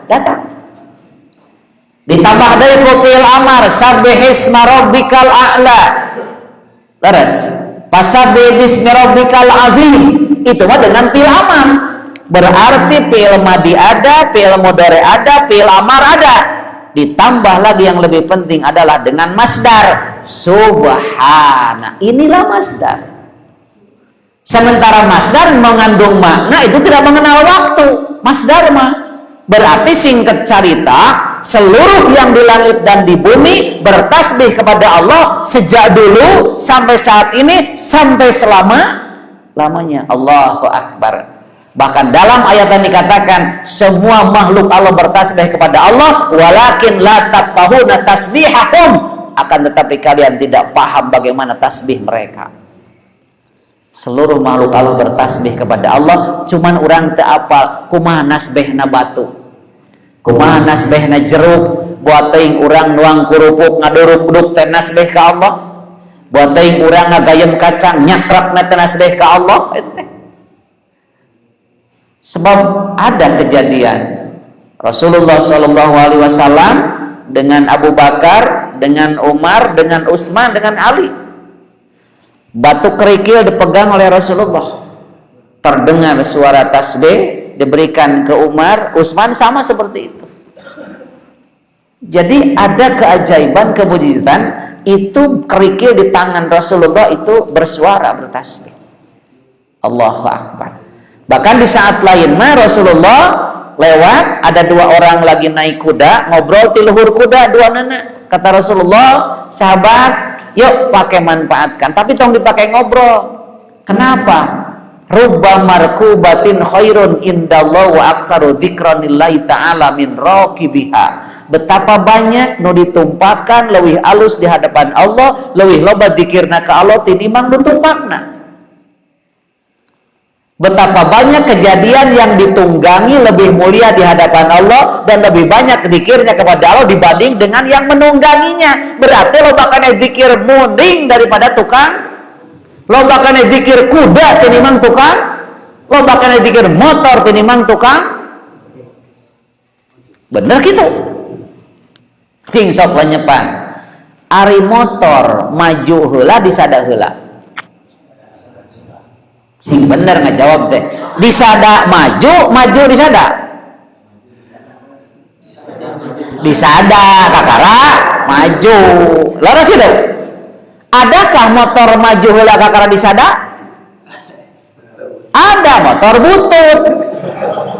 datang. Ditambah deui ku fi'il amar sabbihisma rabbikal a'la. Terus fasabbih bismi rabbikal azim. Itu mah dengan fi'il amar. Berarti fi'il madi ada, fi'il mudhari ada, fi'il amar ada. Ditambah lagi yang lebih penting adalah dengan masdar subhana. Inilah masdar. Sementara masdar mengandung makna itu tidak mengenal waktu. Masdar mah berarti singkat cerita seluruh yang di langit dan di bumi bertasbih kepada Allah sejak dulu sampai saat ini sampai selama-lamanya. Allahu Akbar. Bahkan dalam ayat yang dikatakan semua makhluk Allah bertasbih kepada Allah, walakin la tafqahuna tasbihahum, akan tetapi kalian tidak paham bagaimana tasbih mereka. Seluruh makhluk Allah bertasbih kepada Allah, cuman orang teu apal kumaha nasbihna batu, kumaha nasbihna jeruk, buat teuing urang nuang kurupuk ngaduruk-duk teh nasbih ka Allah, buat teuing urang ngagayem kacang nyakrakna teh nasbih ka Allah. Sebab ada kejadian Rasulullah SAW dengan Abu Bakar, dengan Umar, dengan Utsman, dengan Ali. Batu kerikil dipegang oleh Rasulullah. Terdengar suara tasbih diberikan ke Umar, Utsman sama seperti itu. Jadi ada keajaiban, kemujizatan itu kerikil di tangan Rasulullah itu bersuara, bertasbih. Allahu Akbar. Bahkan di saat lain mah Rasulullah lewat, ada dua orang lagi naik kuda, ngobrol di luhur kuda dua nana. Kata Rasulullah, sahabat, yuk pakai manfaatkan, tapi tong dipakai ngobrol. Kenapa? Rubba markubatin khairun indallah wa aktsaru dzikranillahi ta'ala min raqibiha. Betapa banyak nu ditumpahkan leuwih alus di hadapan Allah, leuwih loba dzikirna ka Allah tinimbang nu tumpakna. Betapa banyak kejadian yang ditunggangi lebih mulia di hadapan Allah dan lebih banyak zikirnya kepada Allah dibanding dengan yang menungganginya. Berarti loba kana zikir munding daripada tukang, loba kana zikir kuda tinimbang tukang, loba kana zikir motor tinimbang tukang. Bener gitu. Cing sok lenyepan. Ari motor maju heula disada heula. Sing bener ngajawab teh. Disada maju, maju disada. Disada kakara maju. Laras itu. Adakah motor maju heula kakara disada? Ada motor butut.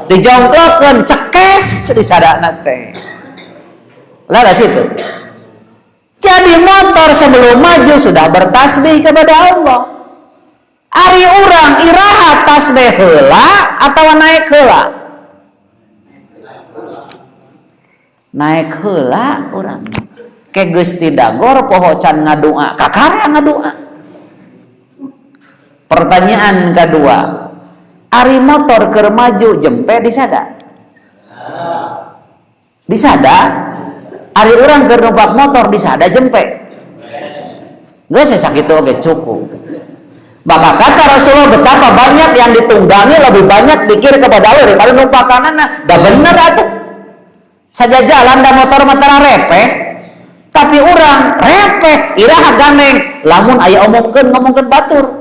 Dijongklokeun cekes disadana teh. Laras itu. Jadi motor sebelum maju sudah bertasbih kepada Allah. Ari urang iraha tasbih heula atawa naik heula? Naik heula urang. Ke geus ti dagor poho can ngadoa, kakara ngadoa. Pertanyaan kedua, ari motor keur maju jempe disada? Disada? Ari urang keur numpak motor disada jempe? Geus sakitu oge cukup. Maka kata Rasulullah betapa banyak yang ditunggangi lebih banyak dikir kepada Allah daripada numpakanana. Dah bener atuh. Saja jalan da motor-motor repeh, tapi urang repeh iraha ganeng. Lamun aya ngomongkeun batur.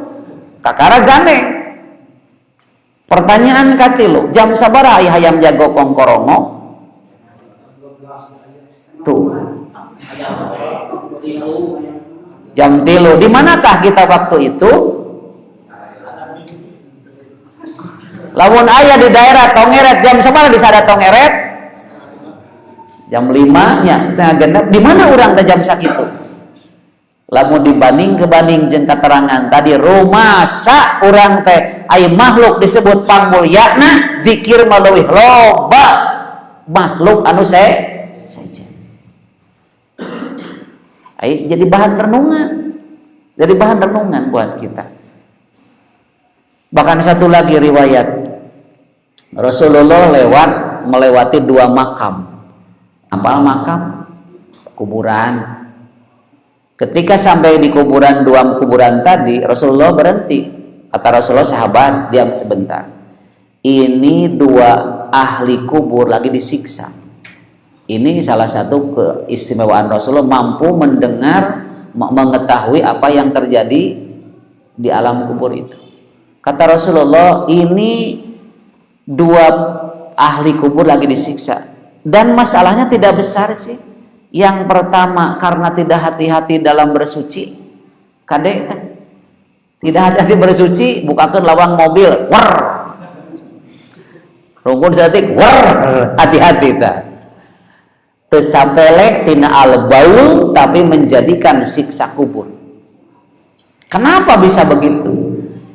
Kakara ganeng. Pertanyaan katilu, jam sabaraha aya hayam jago kongkorongo? Tuh. Jam 3. Di manakah kita waktu itu? Lamun aya di daerah Tongeret jam sabaraha disada Tongeret? Jam 5 nya setengah genep. Di mana urang teh jam sakitu? Lamun dibanding jeung keterangan tadi rumasa urang teh aya makhluk disebut pangmulyana, zikir mah leuwih loba makhluk anu sejen. Aya jadi bahan renungan. Jadi bahan renungan buat kita. Bahkan satu lagi riwayat Rasulullah melewati 2 makam. Apa makam? Kuburan. Ketika sampai di kuburan 2 kuburan tadi, Rasulullah berhenti. Kata Rasulullah, sahabat diam sebentar. Ini 2 ahli kubur lagi disiksa. Ini salah satu keistimewaan Rasulullah, mampu mendengar, mengetahui apa yang terjadi di alam kubur itu. Kata Rasulullah, ini 2 ahli kubur lagi disiksa. Dan masalahnya tidak besar sih. Yang pertama karena tidak hati-hati dalam bersuci. Kadek kan? Tidak hati-hati bersuci, bukakan lawang mobil, war. Rungkun satik, war. Hati-hati tak. Tesapelek tina al-baul, tapi menjadikan siksa kubur. Kenapa bisa begitu?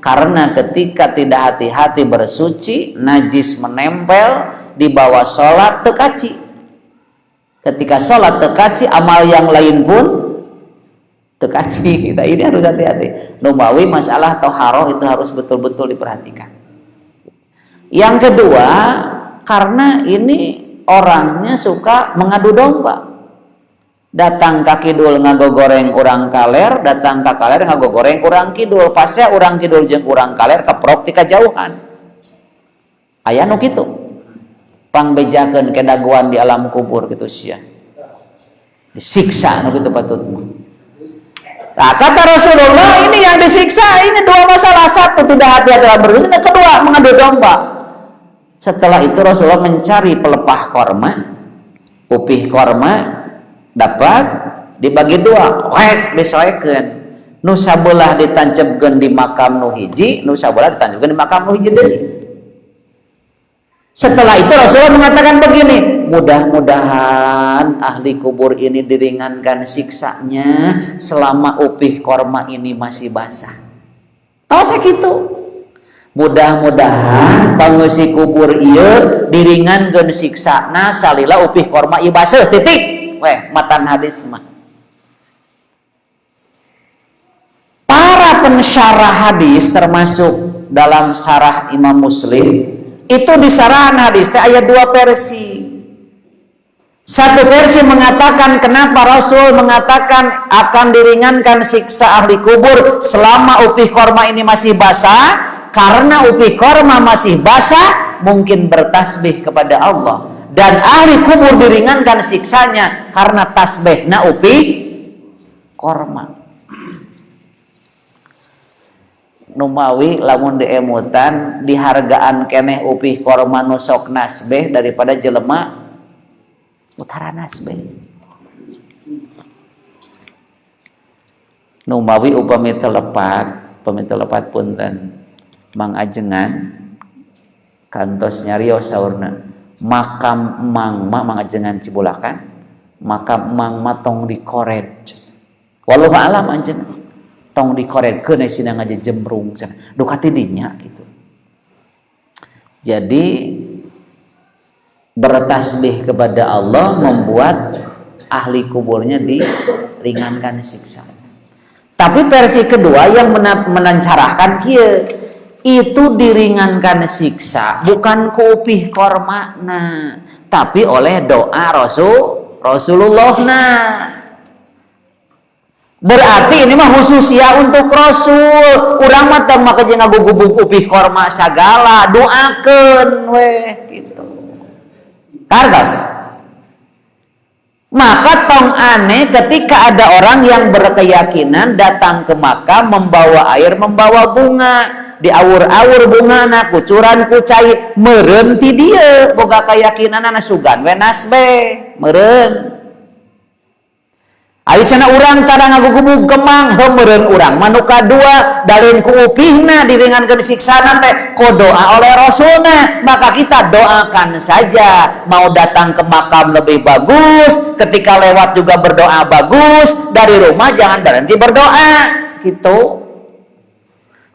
Karena ketika tidak hati-hati bersuci, najis menempel di bawah sholat tekaci. Ketika sholat tekaci, amal yang lain pun tekaci. Nah, ini harus hati-hati. Numawi masalah toharoh itu harus betul-betul diperhatikan. Yang kedua, karena ini orangnya suka mengadu domba. Datang ka kidul ngagogoreng urang kaler, datang ka kaler ngagogoreng urang kidul. Pasnya urang kidul jeung urang kaler keprok ti kajauhan. Aya nu kitu. Pangbejakeun kedaguan di alam kubur gitu sia. Disiksa nu kitu patutna. Nah, kata Rasulullah, ini yang disiksa ini 2 masalah. Satu, tidak hati-hati dalam bersuci, dan kedua, mengadu domba. Setelah itu Rasulullah mencari pelepah korma, upih korma, dapat dibagi 2, wek disoekeun. Nu sabelah ditancepkeun di makam nu hiji, nu sabelah ditancepkeun di makam nu hiji deui. Setelah itu Rasulullah mengatakan begini, mudah-mudahan ahli kubur ini diringankan siksanya selama upih korma ini masih basah. Tahu sakitu? Mudah-mudahan pangeusi kubur ieu diringankeun siksana salila upih korma ieu baseuh, titik. Weh, matan hadis mah. Para pensyarah hadis termasuk dalam syarah Imam Muslim itu di sarahan hadis aya 2 versi. Satu versi mengatakan kenapa Rasul mengatakan akan diringankan siksa ahli kubur selama upih korma ini masih basah, karena upih korma masih basah mungkin bertasbih kepada Allah, dan ahli kubur diringankan siksanya karena tasbihna upih korma. Numawi lamun diemutan dihargaan keneh upih korma nu sok nasbeh daripada jelema utara nasbeh. Numawi upami telepat punten Mang Ajengan kantos nyarios saurna makam Mang Ajengan Cibulakan, makam Mang tong dikored. Wallahu a'lam anjeun. Tong dikoredkeun sina ngaje jembrung cenah dukati dinya gitu. Jadi bertasbih kepada Allah membuat ahli kuburnya diringankan siksa. Tapi versi kedua yang menansarahkan kieu, itu diringankan siksa bukan ku upih kormana, tapi oleh doa Rasulullah. Berarti ini mah khususia untuk Rasul. Urang mah teu make jeung ngagugubug upih korma sagala, doakeun weh gitu. Kartos. Maka tong aneh ketika ada orang yang berkeyakinan datang ke makam membawa air, membawa bunga, diawur-awur bungana, kucuran kucai, meureun ti dieu boga keyakinanana sugan we nasbeh, meureun. Ari cenah urang tada ngagugubug gemang heumereun urang manu kadua dalin ku upihna diringankeun siksana teh ku doa oleh Rasulna, maka kita doakan saja. Mau datang ke makam lebih bagus, ketika lewat juga berdoa bagus, dari rumah jangan berhenti berdoa gitu.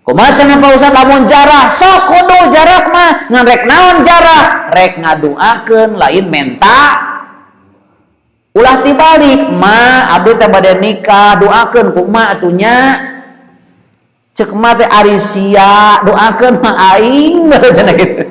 Kumaha cenah Pak Ustaz lamun jarah sok kudu jarah mah ngan rek naon jarah rek ngaduakeun lain menta ulah tibalik ma abdi teh bade nikah doakeun kumaha atunya ceuk mah teh ari sia doakeun mah aing cenah gitu.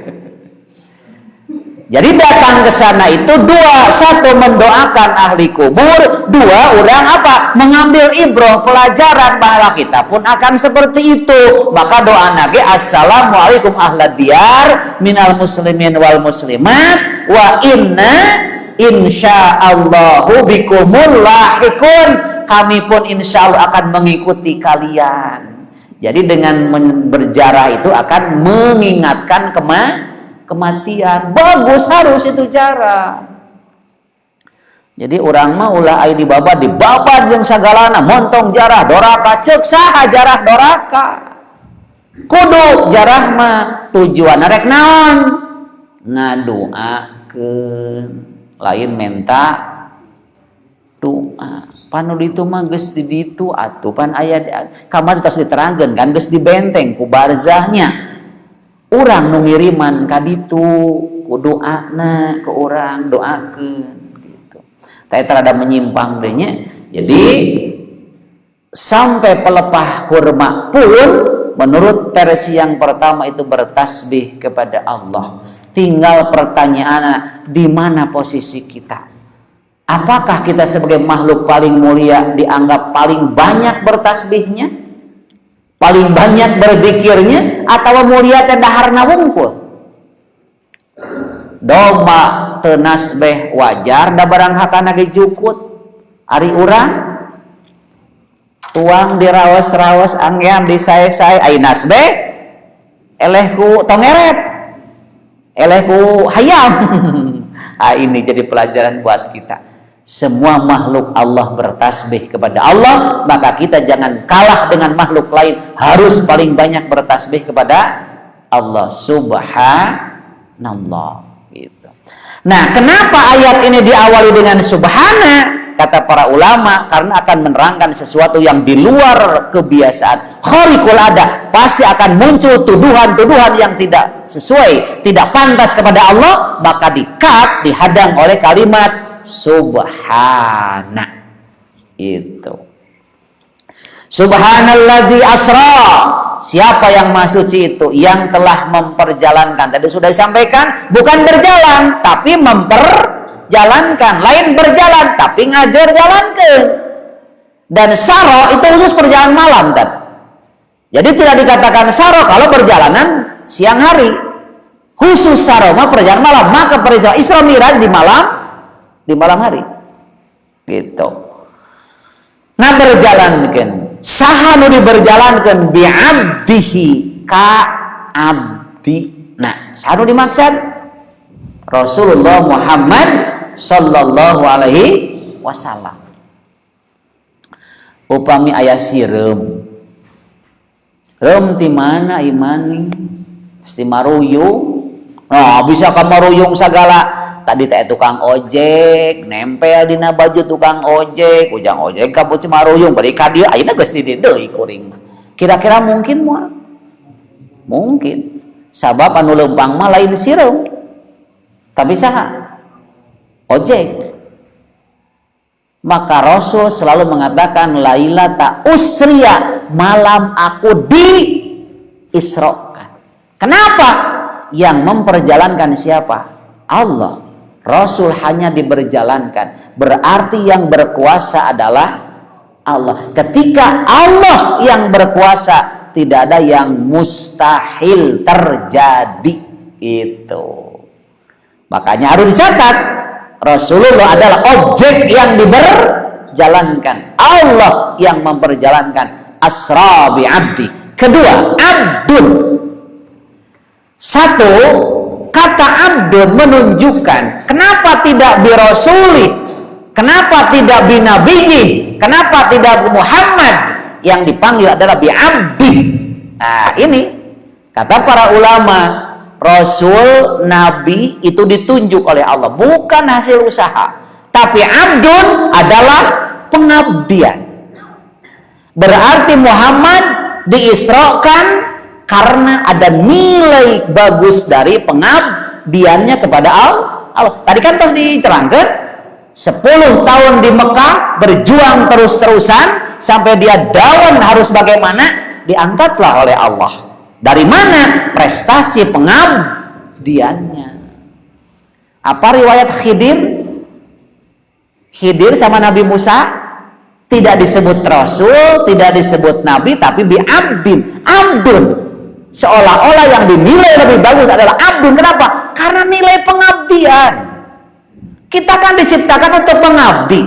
Jadi datang ke sana itu dua, satu mendoakan ahli kubur, dua orang apa? Mengambil ibrah pelajaran bahwa kita pun akan seperti itu. Maka doa nage assalamualaikum ahlad diyar minal muslimin wal muslimat wa inna insyaallahu bikumul lahiqun. Kami pun insya Allah akan mengikuti kalian. Jadi dengan berjarah itu akan mengingatkan kematian. Bagus, harus itu jarah. Jadi orang mah ulah aya dibabad jeung sagalana montong jarah doraka ceuk saha jarah doraka. Kudu jarah mah tujuanna rek naon? Ngadoakeun, lain menta doa. Panu ditu mah geus di ditu atuh pan aya kamari tos diterangkeun kan geus dibenteng ku barzahnya. Urang nu ngiriman ka ditu ku doana ke urang doakeun gitu. Tah eta rada menyimpang deui nya. Jadi sampai pelepah kurma pun menurut versi yang pertama itu bertasbih kepada Allah. Tinggal pertanyaannya di mana posisi kita? Apakah kita sebagai makhluk paling mulia dianggap paling banyak bertasbihnya? Paling banyak berzikirnya atau mulia teh daharna wungkul? Domba teu nasbeh wajar da barang hakana ge jukut. Ari urang tuang diraos-raos anggean disae-sae ai nasbeh eleh ku tongeret. Eleh ku hayam. Ini jadi pelajaran buat kita. Semua makhluk Allah bertasbih kepada Allah, maka kita jangan kalah dengan makhluk lain, harus paling banyak bertasbih kepada Allah subhanallah gitu. Nah, kenapa ayat ini diawali dengan subhana? Kata para ulama, karena akan menerangkan sesuatu yang di luar kebiasaan, khariqul ada, pasti akan muncul tuduhan-tuduhan yang tidak sesuai, tidak pantas kepada Allah, maka di-cut, dihadang oleh kalimat subhana. Itu subhanalladzi asra, siapa yang maha suci itu? Yang telah memperjalankan. Tadi sudah disampaikan, bukan berjalan tapi memperjalankan. Lain berjalan tapi ngajar jalankeun. Dan saro itu khusus perjalanan malam kan. Jadi tidak dikatakan saro kalau perjalanan siang hari. Khusus saro mah perjalanan malam. Maka perjalanan Isra Mi'raj di malam hari gitu. Nah berjalankan saha nu diberjalankan bi'abdihi ka abdi. Nah saha nu dimaksud? Rasulullah Muhammad sallallahu alaihi wasallam. Upami aya sireum reum ti mana imani ti maruyung. Nah bisa ka maruyung sagala. Tadi teh tukang ojek nempel dina baju tukang ojek, ujang ojek ka beuceum maruyung bari ka dieu ayeuna geus di dieu deui kuring. Kira-kira mungkin moal? Mungkin. Sabab anu leumpang mah lain sireum. Tapi saha? Ojek. Maka Rasul selalu mengatakan lailata usriya, malam aku di Isra'kan. Kenapa? Yang memperjalankan siapa? Allah. Rasul hanya diberjalankan, berarti yang berkuasa adalah Allah. Ketika Allah yang berkuasa, tidak ada yang mustahil terjadi. Itu makanya harus dicatat, Rasulullah adalah objek yang diberjalankan, Allah yang memperjalankan. Asra bi abdi. Kedua, abdun. Satu, kata abdun menunjukkan kenapa tidak birasuli, Kenapa tidak binabiyi? Kenapa tidak Muhammad? Yang dipanggil adalah bi'abdi. Nah, ini kata para ulama, Rasul, Nabi itu ditunjuk oleh Allah, bukan hasil usaha. Tapi abdun adalah pengabdian. Berarti Muhammad diisrokan karena ada nilai bagus dari pengabdiannya kepada Allah. Tadi kan terus diterangkan 10 tahun di Mekah berjuang terus-terusan sampai dia dawan harus bagaimana, diangkatlah oleh Allah. Dari mana? Prestasi pengabdiannya. Apa riwayat Khidir sama Nabi Musa? Tidak disebut Rasul, tidak disebut Nabi, tapi bi'abdin, abdun. Seolah-olah yang dinilai lebih bagus adalah abdun. Kenapa? Karena nilai pengabdian. Kita kan diciptakan untuk mengabdi.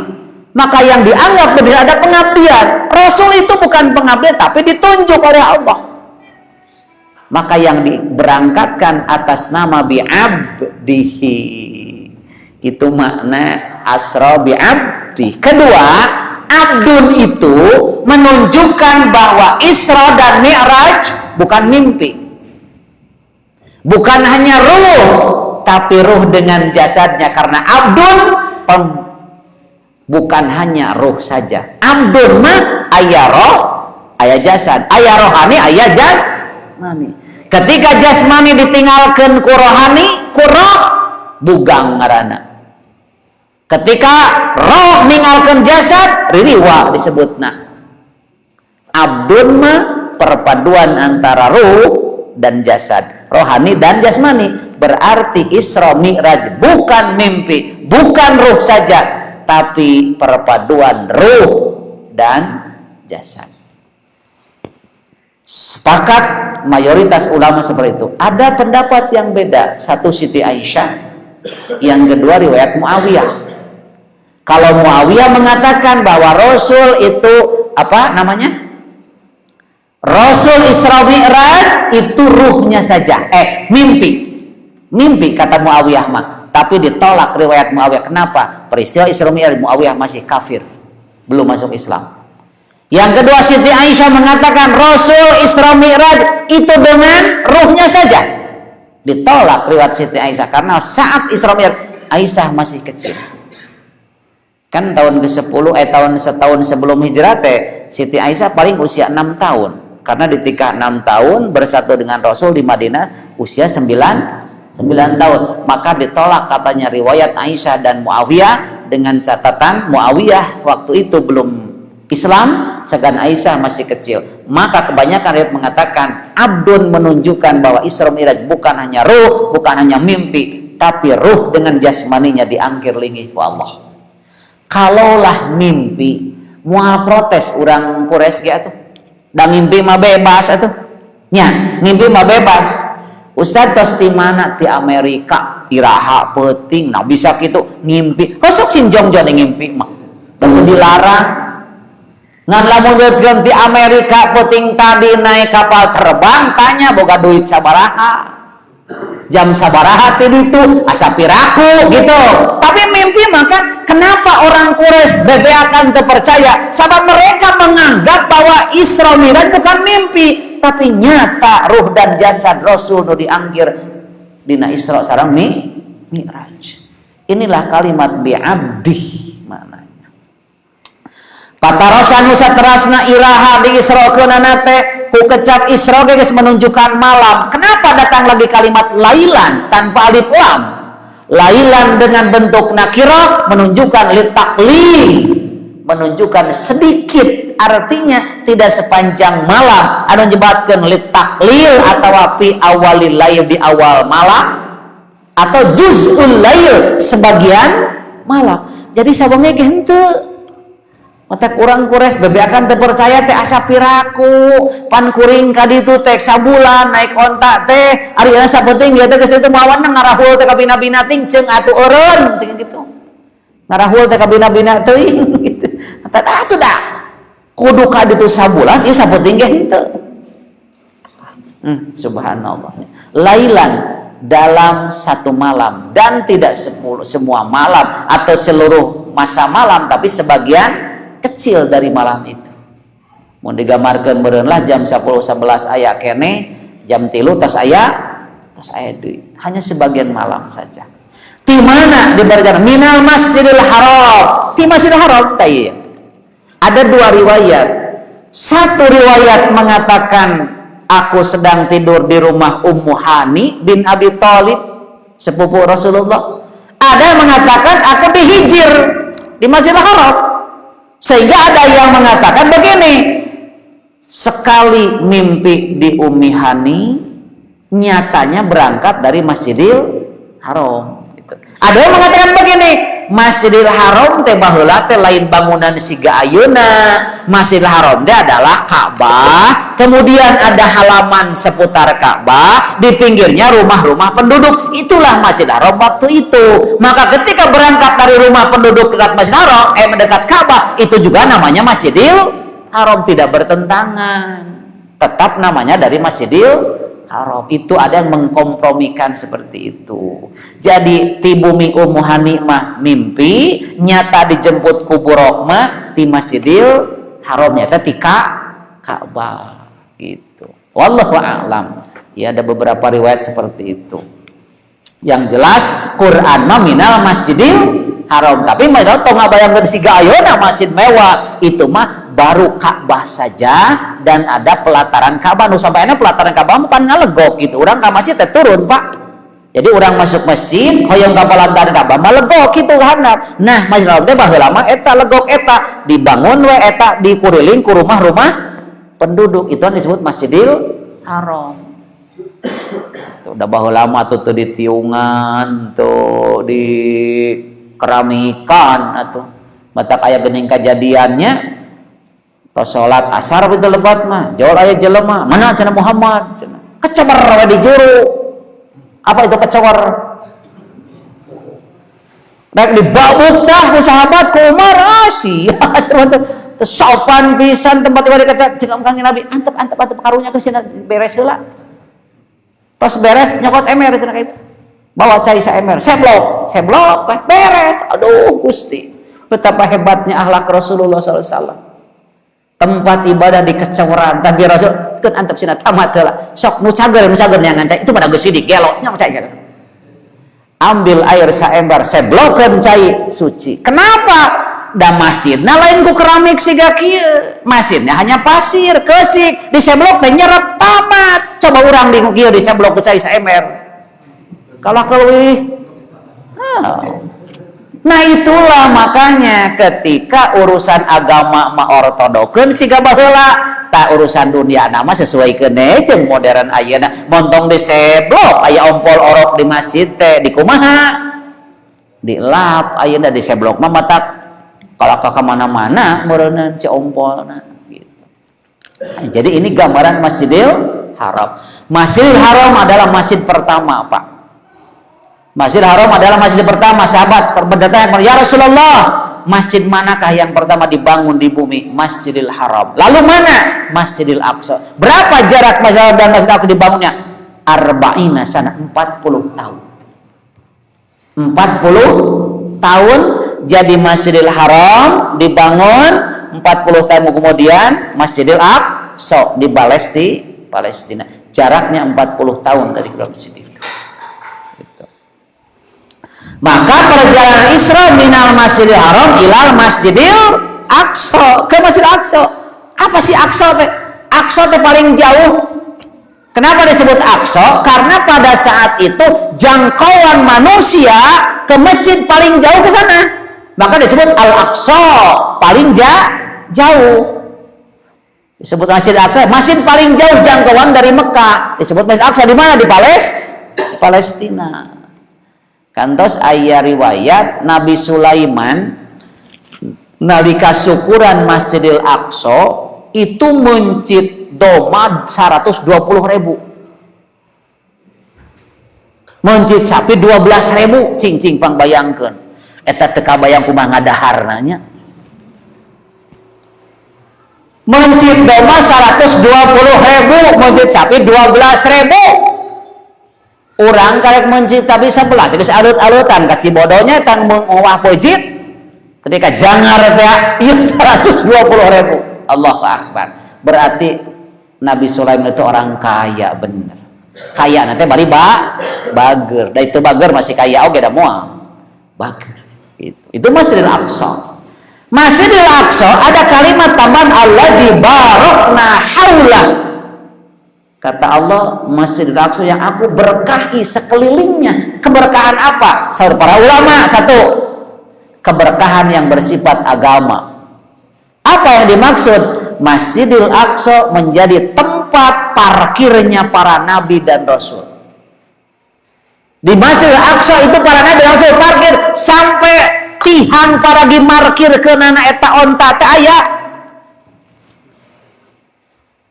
Maka yang dianggap lebih ada pengabdian. Rasul itu bukan pengabdian, tapi ditunjuk oleh Allah. Maka yang diberangkatkan atas nama bi'abdihi. Itu makna asra bi'abdi. Kedua, abdun itu menunjukkan bahwa Isra dan Mi'raj bukan mimpi, bukan hanya ruh, tapi ruh dengan jasadnya. Karena abdun bukan hanya ruh saja. Abdun mah aya roh, aya jasad, aya rohani, aya jasmani. Ketika jasmani ditinggalkan ku rohani, ku roh bugang ngaranna. Ketika roh ninggalkan jasad, ririwa disebutna. Abdun mah perpaduan antara ruh dan jasad, rohani dan jasmani. Berarti Isra Mi'raj bukan mimpi, bukan ruh saja, tapi perpaduan ruh dan jasad. Sepakat mayoritas ulama seperti itu. Ada pendapat yang beda. Satu Siti Aisyah, yang kedua riwayat Muawiyah. Kalau Muawiyah mengatakan bahwa Rasul itu apa namanya? Rasul Isra Mi'raj itu ruhnya saja. Mimpi kata Muawiyah mah. Tapi ditolak riwayat Muawiyah. Kenapa? Peristiwa Isra Mi'raj Muawiyah masih kafir, belum masuk Islam. Yang kedua Siti Aisyah mengatakan Rasul Isra Mi'raj itu dengan ruhnya saja. Ditolak riwayat Siti Aisyah karena saat Isra Mi'raj Aisyah masih kecil. Kan tahun ke-10 setahun sebelum hijrah Siti Aisyah paling usia 6 tahun. Karena ketika 6 tahun bersatu dengan Rasul di Madinah usia 9 tahun. Maka ditolak katanya riwayat Aisyah dan Muawiyah dengan catatan Muawiyah waktu itu belum Islam, sedangkan Aisyah masih kecil. Maka kebanyakan riwayat mengatakan abdun menunjukkan bahwa Isra Mi'raj bukan hanya ruh, bukan hanya mimpi, tapi ruh dengan jasmaninya diangkir-lingih ku Allah. Kalaulah mimpi, mual protes orang Quraisy gitu. Da mimpi mah bebas atuh. Nya, mimpi mah bebas. Ustaz tos di mana ti Amerika, iraha peuting, nah bisa kitu ngimpi. Hosok sinjong-jong ngimpi mah. Teu dilarang. Ngan lamun di Amerika peuting tadi naik kapal terbang, tanya boga duit sabaraha. Jam sabaraha ti ditu asa piraku gitu. Tapi mimpi maka kenapa orang Quraisy bebeakan terpercaya? Sebab mereka menganggap bahwa Isra Mi'raj bukan mimpi, tapi nyata ruh dan jasad Rasul nu diangkir dina Isra sareng Mi'raj. Inilah kalimat bi'abdi maknanya. Patarosan saterasna iraha di Isra-keunana teh ku kecap Isra geus menunjukkan malam. Kenapa datang lagi kalimat lailan tanpa alif lam? Lailan dengan bentuk nakirah menunjukkan litaklil, menunjukkan sedikit, artinya tidak sepanjang malam. Anu nyebatkeun litaklil atau fi awalil lail di awal malam atau juz'ul lail sebagian malam. Jadi sabangnya henteu. Otak orang Quraisy bebeakan teu percaya teh asa piraku, pan kuring ka ditu teh sabulan naik onta teh, ari asa sapenting ieu teh geus teu mawan ngarahul teh ka bina-bina ting ceung atuh eureun ceung kitu. Ngarahul teh ka bina-bina teuing gitu. Atuh dah. Kudu ka ditu sabulan ieu sapenting ge henteu. Subhanallah. Lailan dalam satu malam dan tidak semua malam atau seluruh masa malam, tapi sebagian kecil dari malam itu. Mau digambarkan meureun lah jam 10-11 aya kene, jam 3 tos aya deui. Hanya sebagian malam saja. Di mana dibarjakan? Minal Masjidil Haram. Di Masjidil Haram tayy. Ada dua riwayat. Satu riwayat mengatakan aku sedang tidur di rumah Ummu Hani bin Abi Thalib, sepupu Rasulullah. Ada yang mengatakan aku dihijir di Masjidil Haram. Sehingga ada yang mengatakan begini, sekali mimpi di Ummi Hani, nyatanya berangkat dari Masjidil Haram. Gitu. Ada yang mengatakan begini, Masjidil Haram teh baheula teh lain bangunan siga ayeuna. Masjidil Haram teh adalah Ka'bah, kemudian ada halaman seputar Ka'bah, di pinggirnya rumah-rumah penduduk. Itulah Masjidil Haram waktu itu. Maka ketika berangkat dari rumah penduduk dekat Masjidil Haram, mendekat Ka'bah, itu juga namanya Masjidil Haram, tidak bertentangan. Tetap namanya dari Masjidil Haram. Itu ada yang mengkompromikan seperti itu. Jadi ti bumi Ummu Hani mah mimpi, nyata dijemput ku Buraq mah di Masjidil Haram, nyata ti Ka'bah gitu. Wallahu a'lam. Ya, ada beberapa riwayat seperti itu. Yang jelas Quran mah minal Masjidil Haram, tapi mah tong ngabayangkeun siga ayeuna masjid mewah, itu mah baru Ka'bah saja, dan ada pelataran Ka'bah. Nu sampainya pelataran Ka'bah bukan ngalegok gitu. Urang ka masjid teh turun, Pak. Jadi orang masuk masjid hoyong ka pelataran Ka'bah mah legok kitu handap. Nah, Masjidil Haram teh baheula mah eta legok eta, dibangun we eta dikuriling ku rumah-rumah penduduk. Itu disebut Masjidil Haram. Tuh udah baheula mah tuh di tiungan, tuh di keramikan atuh. Matak aya geuning kajadiannya. Tos sholat asar itu lebat mah, jauh aya jelema, mana cenah Muhammad, cenah kecewer we di juru. Apa itu kecewer? Rek dibabuk tah ku sahabat ku Umar, sia teu sopan pisan tempat ieu dikecek jeung Kanjeng Nabi, antep karunya ke sina beres heula. Tos beres nyokot emer cenah kitu. Bawa cai saemer, seblok beres. Aduh Gusti, betapa hebatnya akhlak Rasulullah sallallahu alaihi wasallam. Tempat ibadah di keceweran, tapi Rasul keun antep sina tamat heula. Sok nu cager nyangan cai itu pada geus sidik gelo nya cai. Ambil air saembar, seblokeun cai suci. Kenapa? Da masjidna lain ku keramik siga kieu. Masjidnya hanya pasir, keusik, diseblok teh nyerep tamat. Coba urang di kieu diseblok ku cai saember. Kalah keleuwih. Nah itulah makanya ketika urusan agama mah ortodokeun siga baheula, ta urusan dunia nama sesuaikeun deui jeung modern ayeuna. Montong diseblok aya ompol orok di masjid teh di kumaha? Dilap ayeuna diseblok mah matak kalaka ka mana-mana meureunna ci ompolna gitu. Jadi ini gambaran Masjidil Haram. Masjidil Haram adalah masjid pertama, Pak. Masjidil Haram adalah masjid pertama. Sahabat bertanya, ya Rasulullah, masjid manakah yang pertama dibangun di bumi? Masjidil Haram. Lalu mana? Masjidil Aqsa. Berapa jarak Masjidil Haram dan Masjidil Aqsa dibangunnya? Arba'ina sana, 40 tahun. 40 tahun jadi Masjidil Haram dibangun, 40 tahun kemudian Masjidil Aqsa di Palestina. Jaraknya 40 tahun dari kedua masjid itu. Maka perjalanan Isra minal Masjidil Haram ilal Masjidil Aqsa, ke Masjidil Aqsa. Apa sih Aqsa teh? Aqsa teh paling jauh. Kenapa disebut Aqsa? Karena pada saat itu jangkauan manusia ke masjid paling jauh ke sana. Maka disebut Al-Aqsa, paling jauh. Disebut Masjid Aqsa, masjid paling jauh jangkauan dari Mekah. Disebut Masjid Aqsa di mana? Di Palestina. Kantos aya riwayat Nabi Sulaiman nalika syukuran Masjidil Aqsa itu mencit domba 120.000, mencit sapi 12.000. Cing pang bayangkeun eta teu kabayang kumaha ngadaharna nya. Mencit domba 120.000, mencit sapi 12.000. Orang karek mencit tapi 11 geus alut-alutan ka Cibodonya tang mengowah pojit ketika jangar teh ieu 120.000. Allahu Akbar. Berarti Nabi Sulaiman itu orang kaya bener. Kaya nanti bari bager. Da itu bager masih kaya oge da moal. Bager. Itu Masjidil Aqsa. Masjidil Aqsa ada kalimat tambahan alladzi barakna haula. Kata Allah, Masjidil Aqsa yang aku berkahi sekelilingnya. Keberkahan apa? Saur para ulama, satu, keberkahan yang bersifat agama. Apa yang dimaksud? Masjidil Aqsa menjadi tempat parkirnya para nabi dan rasul. Di Masjidil Aqsa itu para nabi dan rasul parkir sampai tihang para dimarkir ke nana eta onta teh aya.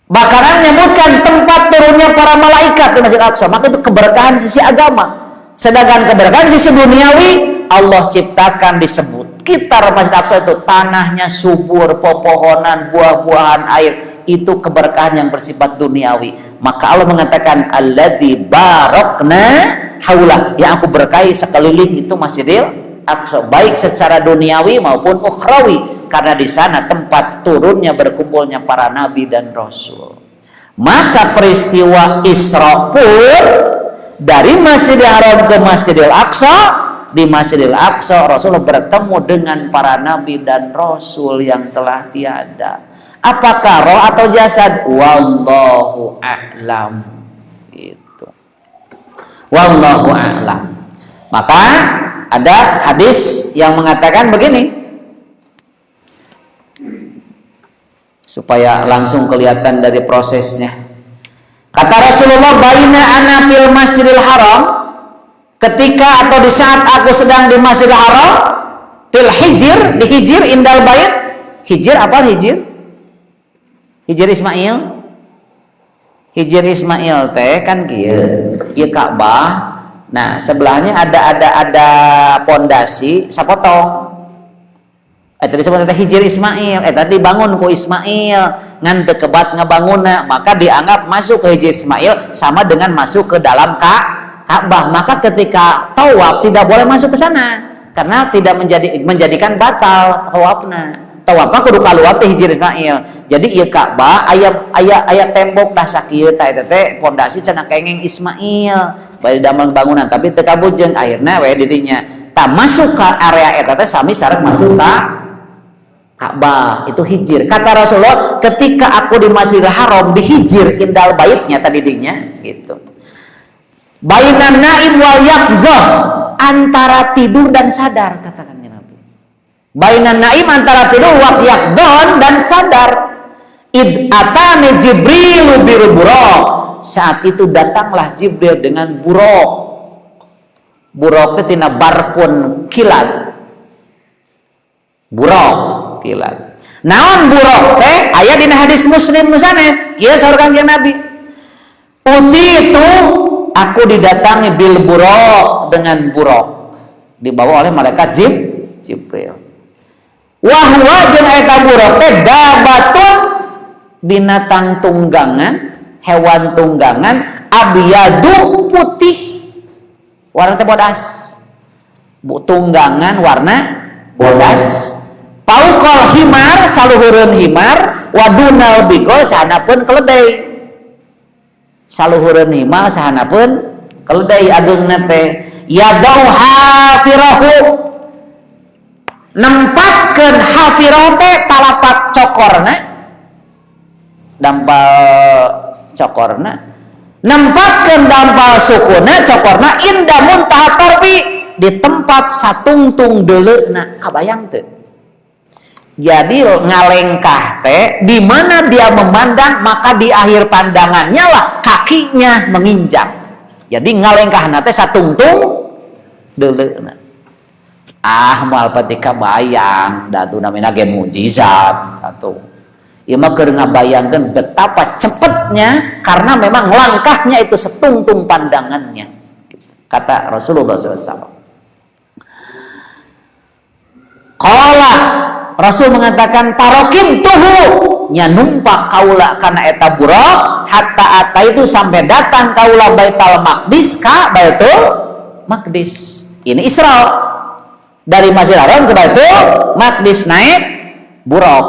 Bakaran menyebutkan tempat turunnya para malaikat di Masjidil Aqsa. Maka itu keberkahan sisi agama. Sedangkan keberkahan sisi duniawi Allah ciptakan disebut. Sekitar Masjid Aqsa itu tanahnya subur, pepohonan, buah-buahan, air. Itu keberkahan yang bersifat duniawi. Maka Allah mengatakan alladzi barakna haula, yang aku berkahi sekeliling itu Masjidil Aqsa, baik secara duniawi maupun ukhrawi, karena di sana tempat turunnya berkumpulnya para nabi dan rasul. Maka peristiwa Isra pun dari Masjidil Haram ke Masjidil Aqsa, di Masjidil Aqsa Rasulullah bertemu dengan para nabi dan rasul yang telah tiada. Apakah roh atau jasad? Wallahu a'lam. Itu. Wallahu a'lam. Maka ada hadis yang mengatakan begini, supaya langsung kelihatan dari prosesnya. Kata Rasulullah, baina ana fil Masjidil Haram, ketika atau di saat aku sedang di Masjidil Haram, fil hijr, di hijr indal bait. Hijr apa hijr? Hijr Ismail. Hijr Ismail teh kan kieu, ieu Ka'bah. Nah, sebelahnya ada pondasi sapotong. Tadi sebutnya hijr Ismail. Tadi bangun ku Ismail ngan teu kebat ngabangunna, maka dianggap masuk ke hijr Ismail sama dengan masuk ke dalam Ka'bah. Maka ketika tawaf tidak boleh masuk ke sana karena tidak menjadikan batal tawafna. Tawafna kudu kaluar teh hijr Ismail. Jadi ieu Ka'bah aya tembok dah sakieu teh teh pondasi cenah kengeng Ismail bari damel bangunan tapi teu kabujeng akhirna we didinya tah masuk ke area eta teh sami sareng masuk ka Ka'bah. Itu hijir. Kata Rasulullah, ketika aku di Masjidil Haram di hijir indal baitnya tadi dinya gitu. Bainan naim wal yaqzah, antara tidur dan sadar, katakan Nabi. Bainan naim antara tidur wal yaqzah dan sadar. Id atani Jibril bi buraq. Saat itu datanglah Jibril dengan buraq. Buraq teh tina barkun kilat. Buraq kilat. Naon buraq teh aya dina hadis Muslim nu sanes. Ieu saur Kanjeng Nabi. Uti itu aku didatangi bil buraq, dengan buraq. Dibawa oleh malaikat Jibril. Wa huwa jeung eta buraq teh dabatun, binatang tunggangan, hewan tunggangan, abyadu putih. Warna teh bodas. Tunggangan warna bodas. Paukol himar, saluhureun himar, wadunal bikol sahanapeun keledai. Saluhureun himar sahanapeun keledai ageungna teh yadau hafirahu, nempatkeun hafirahu teh talapak cokorna, dampal cokorna, nempatkeun dampal sukuna cokorna inda muntaha tarfi, di tempat satungtung deuleuna. Kabayang teu? Jadi ngalengkah teh di mana dia memandang, maka di akhir pandangannya lah kakinya menginjak. Jadi ngalengkah teh satungtung deuleuna. Moal patika bayang datu namina ge mujizat atuh. Ieu mah keur ngabayangkeun betapa cepatnya karena memang langkahnya itu setungtung pandangannya. Kata Rasulullah SAW. Qala Rasul mengatakan parokim tuhu, nya numpak kaula kana eta buraq hatta ata itu sampai datang kaula Baitul Maqdis ka Baitul Maqdis. Ini Isra. Dari Masjidil Haram ke Baitul Maqdis naik buruk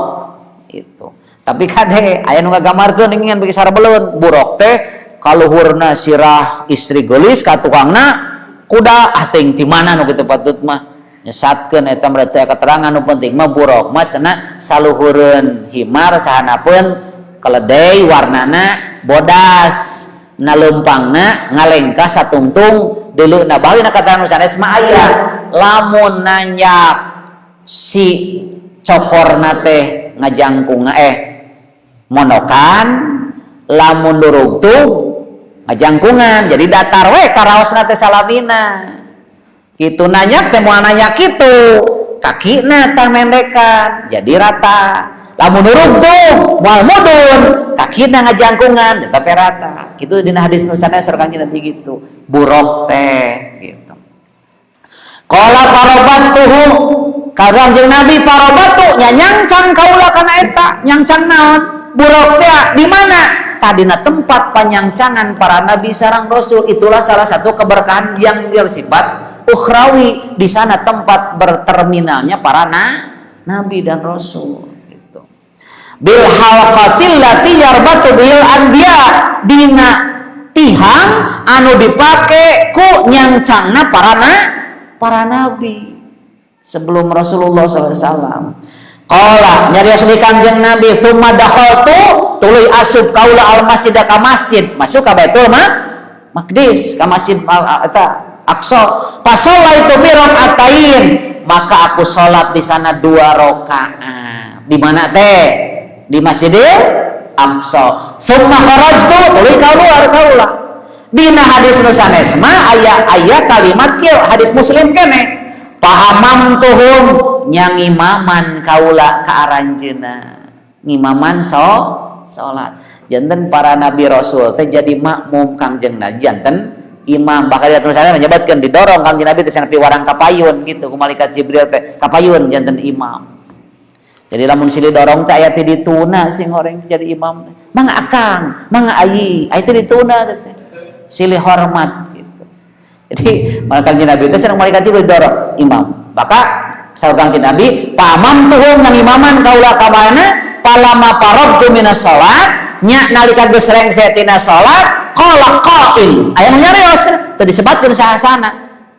itu. Tapi kade aya nu ngagamarkeun ingin bagi sarabeleun buruk teh kaluhurna sirah istri geulis ka tukangna kuda teuing ti mana nu kitu patut mah nyesatkeun eta berarti keterangan nu penting mah buruk mah cenah saluhureun himar sahanapeun keledai warnana bodas naleumpangna ngalengkah satungtung deuleuhna bawina keterangan nu sanes mah aya lamun nanyak si cokorna teh ngajangkung monokan lamun durugtug ngajangkungan jadi datar we karaosna teh salamina kitu nanyak teh moal nanyak kitu kakina tah mendekan jadi rata lamun durugtug moal mudun kakina ngajangkungan tetapi rata kitu dina hadis nu sanes sareng Nabi gitu buruk teh gitu qala parobatuhu karang jeung Nabi parobatu nya nyangcang kaula kana eta nyangcang naon buruk teh di mana tadina tempat panyangcangan para nabi sareng rasul itulah salah satu keberkahan yang bersifat ukhrawi di sana tempat berterminalnya para nabi dan rasul gitu. Bil halaqatil lati yarbatu bil anbiya dina tihang anu dipake ku nyangcangna para nabi sebelum Rasulullah SAW. Qala nyarios di Kanjeng Nabi summa dakhaltu tuluy asub kaula al masjid ka masjid masuk ka Baitul Maqdis ka masjid eta Aqsa pasalla itu bi rakaatain maka aku salat di sana 2 rakaat di mana teh di Masjidil Aqsa summa kharajtu tuluy keluar kaula dina hadis nu sanes mah aya kalimat kieu hadis Muslim keneh pahamam tuhum nyang imaman kaula ka aranjeuna ngimaman salat janten para nabi rasul teh jadi makmum kangjengna janten imam bakal dia tulisannya menyebutkan didorong kangjeng nabi teh nepi warang kapayun gitu ku malaikat Jibril teh kapayun janten imam jadi lamun silih dorong teh aya teh dituna sing goreng jadi imam mangga akang mangga ayi teh dituna teh silih hormat gitu jadi kangjeng nabi teh sareng malaikat Jibril dorong imam maka saur kangjeng Nabi pamam tuhum yang imaman kaula ka mana palama parabtu minas salat nya nalika geus rengse tina salat qala qail aya nu nyarios teu disebutkeun sahasana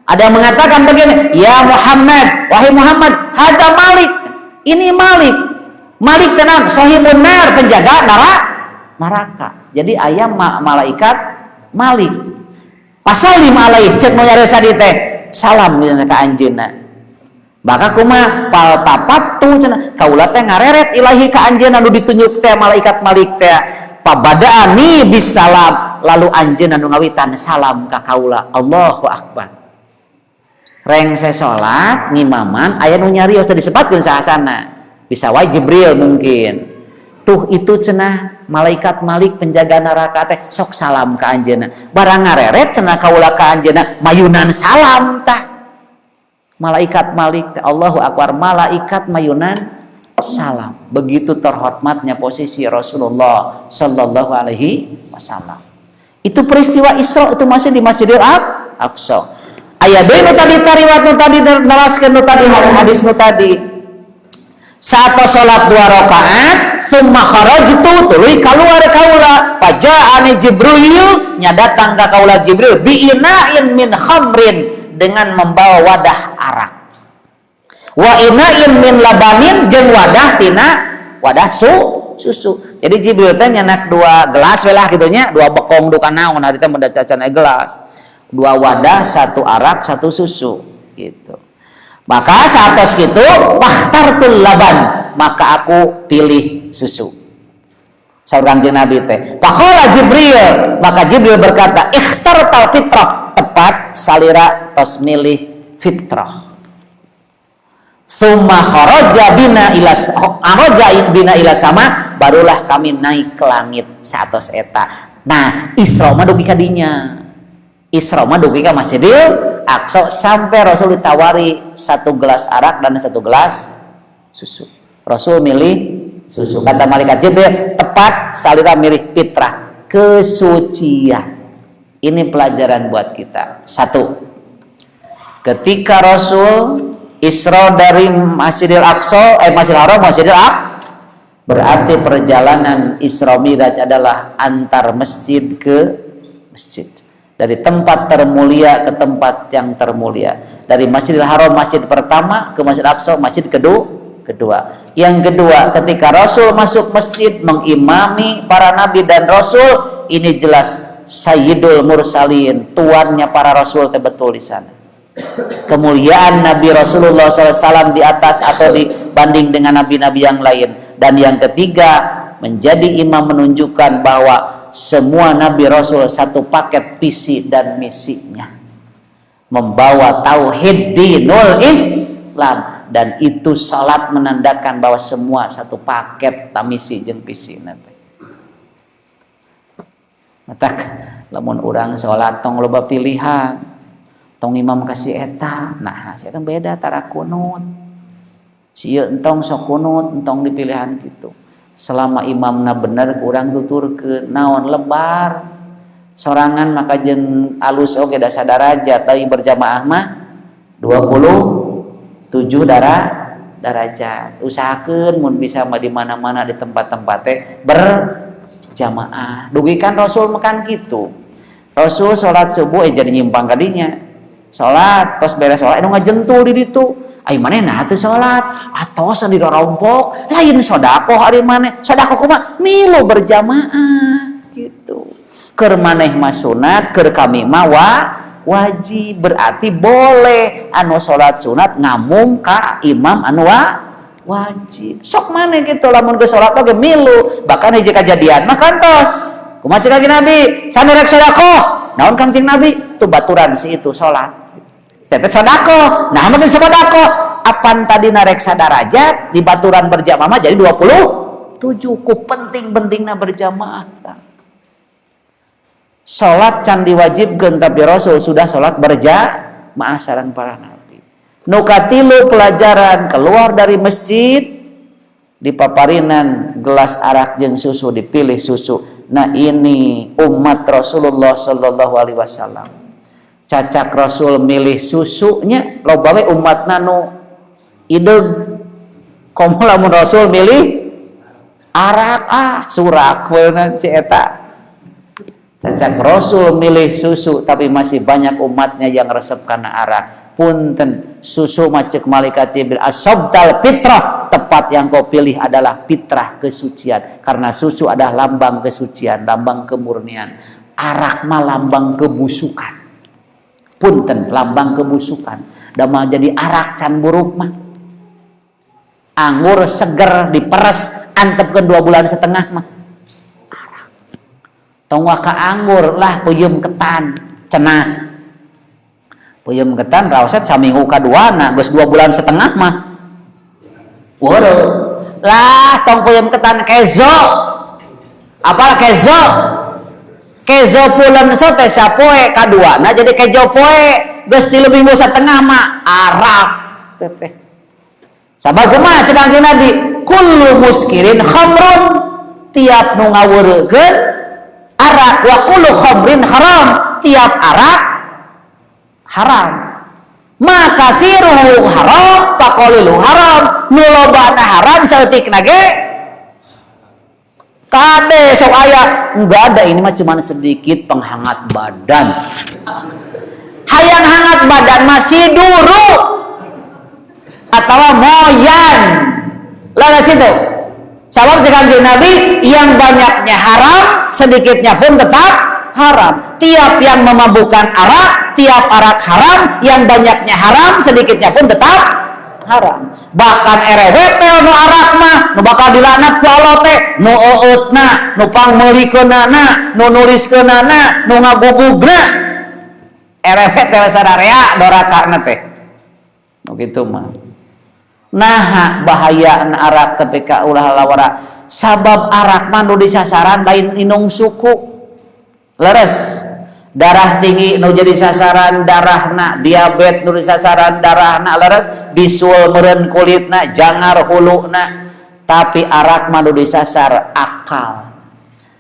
ada yang mengatakan begini ya Muhammad wahai Muhammad hada Malik ini Malik tenan sahibun nar penjaga neraka jadi aya malaikat Malik pasallim alaih cek nu nyarios tadi teh salam ka anjeunna maka kuma pal tapat tu cenah kaula teh ngareret ilahi ka anjeunna nu ditunjuk teh malaikat Malik teh pabadaani bisalam lalu anjeunna nu ngawitan salam ka kaula Allahu akbar rengse salat ngimaman aya nu nyarios teh disebutkeun sahasana bisa wae Jibril mungkin tuh itu cenah malaikat Malik penjaga neraka teh sok salam ka anjeunna barang ngareret cenah kaula ka anjeunna mayunan salam tah malaikat Malik Allahu akbar malaikat mayunan salam begitu terhormatnya posisi Rasulullah sallallahu alaihi wasallam itu peristiwa Isra itu masih di Masjidil Aqsa aya deui nu tadi riwayat nu tadi naraskeun nu tadi hadis nu tadi saat salat 2 rakaat summa kharajtu tuluy kaluar kaula fajaani Jibril nya datang ka kaula Jibril bi ina'in min khamrin dengan membawa wadah arak wa ina'in min labanin jeung wadah tina wadah susu jadi Jibril teh nyanak 2 gelas we lah kitu nya 2 bekong duka naon ari teh menda cacan gelas 2 wadah 1 arak 1 susu gitu maka satos kitu fakhtartul laban maka aku pilih susu saur kanjeng Nabi teh faqala Jibril maka Jibril berkata ikhtartal fitrah tepat salira tos milih fitrah summa kharaja bina ila sama barulah kami naik ke langit satos eta nah Isra mah dugi ka dinya Isra mah dugi ka Masjidil Aqsa sampai Rasul ditawari 1 gelas arak dan 1 gelas susu Rasul milih susu kata malaikat Jibril tepat salira milih fitrah kesucian. Ini pelajaran buat kita. 1, ketika Rasul Isra dari Masjidil Aqsa, Masjidil Haram, Masjidil Aqsa. Berarti perjalanan Isra Mi'raj adalah antar masjid ke masjid. Dari tempat termulia ke tempat yang termulia. Dari Masjidil Haram, masjid pertama, ke Masjidil Aqsa, masjid kedua. Yang kedua, ketika Rasul masuk masjid mengimami para nabi dan Rasul, ini jelas Sayyidul Mursalin, tuannya para Rasul betul di sana. Kemuliaan Nabi Rasulullah SAW di atas atau dibanding dengan nabi-nabi yang lain. Dan yang ketiga, menjadi imam menunjukkan bahwa semua nabi Rasul satu paket visi dan misinya, membawa tauhid dinul Islam, dan itu salat menandakan bahwa semua satu paket misi jeung visi nanti. Matak lamun urang salat tong loba pilihan, tong imam kasih eta, nah saya beda tara kunut. Sieu entong sok kunut, entong dipilihan gitu. Selama imamna bener kurang tuturkeun naon lebar. Sorangan maka jeung alus oge da sadarajat, tapi berjamaah mah 27 darajat. Usahakeun mun bisa mah di mana-mana di tempat-tempat teh berjamaah. Dugikan Rasul makan gitu. Rasul salat subuh jadi nyimpang kadinya. Salat tos beres salat anu ngajentul di ditu. Ai manehna teu salat, atos di rompok, lain sodaqoh ari maneh. Sodaqoh kumaha? Milu berjamaah gitu. Keur maneh mah sunat, keur kami mah wajib. Berarti boleh anu salat sunat ngamum ka imam anu wajib. Sok maneh gitu lamun geus salat oge milu. Bahkan hiji kajadian mah kantos. Kumaha cek lagi Nabi? Sanerek sodaqoh. Naon Kangjeng Nabi? Tuh baturan si itu salat. Teteh sodako, nah mungkin sodako. Apan tadi narek sadarajat di baturan berjamaah jadi 27. Ku penting-pentingna berjamaah. Salat can diwajibkeun tapi Rasul sudah salat berjamaah sareng para nabi. Nu katilu pelajaran keluar dari masjid dipaparinan gelas arak jeung susu, dipilih susu. Nah ini umat Rasulullah sallallahu alaihi wasallam. Cacak Rasul milih susunya loba we umatna nu ideg. Komo lamun Rasul milih arak surak weuna si eta. Cacak Rasul milih susu tapi masih banyak umatnya yang resep kana arak. Punten, susu mah ceuk malaikat Jibril asabtal fitrah, tepat yang kau pilih adalah fitrah kesucian, karena susu adalah lambang kesucian, lambang kemurnian. Arak mah lambang kebusukan. Punten, lambang kebusukan. Da mah jadi arak can buruk mah. Anggur seger diperes antepkeun 2 bulan setengah mah. Arak. Tong waka anggur lah peuyeum ketan cenah. Peuyeum ketan raoset saminggu kaduana geus 2 bulan setengah mah. Weureum. Lah tong peuyeum ketan kezo. Apalah kezo? Kezo pulen teh sapoe kaduana jadi kejo poe geus 3 minggu setengah mah arak teh. Sabab kumaha cenah Nabi? Kullu muskirin khamrun, tiap nu ngaweureugkeun arak, wa kullu khamrin haram, tiap arak haram. Maka siruhu haram, faqalilu haram, nu lobana haram saeutikna ge kade sok aya. Enggak ada, ini mah cuma sedikit penghangat badan. Hayang hangat badan masih duru atau moyan lalu situ. Sabab Kanjeng Nabi yang banyaknya haram, sedikitnya pun tetap haram. Tiap yang memabukkan arak, tiap arak haram, yang banyaknya haram, sedikitnya pun tetap haram. Bahkan erewetel nu arak mah nu bakal dilanat ku Allah teh nu eueutna, nu pangmeulikeunana, nu nuliskeunana, nu ngagugugna. Erewetel sadarea dorakana teh. Nu kitu mah. Nah, bahaya arak tapi ka ulah lawara. Sabab arak mah nu disasaran lain inung suku. Leres. Darah tinggi nu jadi sasaran darahna, diabetes nu sasaran darahna leres, bisul meureun kulitna, jangar huluna. Tapi arak mah nu disasar akal.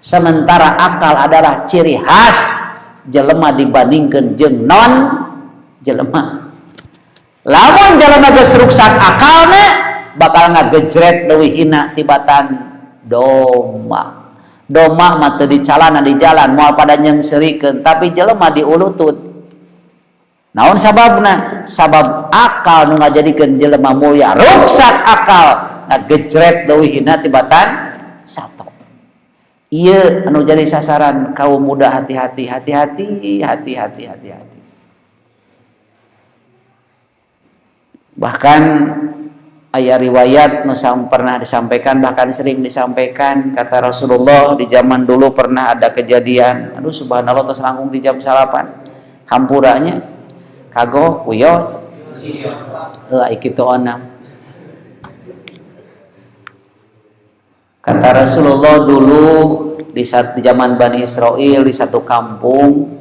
Sementara akal adalah ciri khas jelema dibandingkeun jeung non jelema. Lamun jalema geus ruksak akalna bakal ngagejret leuwih hina tibatan doma. Doma mah teu dicalana di jalan moal pada nyeungseurikeun tapi jelema diulutut. Naon sababna? Sabab akal nu ngajadikeun jelema mulia ruksak akal ngagejret leuwih hina tibatan sato. Ieu anu jadi sasaran kaum muda hati-hati. Bahkan aya riwayat nu pernah disampaikan, bahkan sering disampaikan, kata Rasulullah di zaman dulu pernah ada kejadian, aduh subhanallah tos langkung di jam salapan hampuranya kagok uyos ai kitu onam. Kata Rasulullah dulu di zaman Bani Israel di satu kampung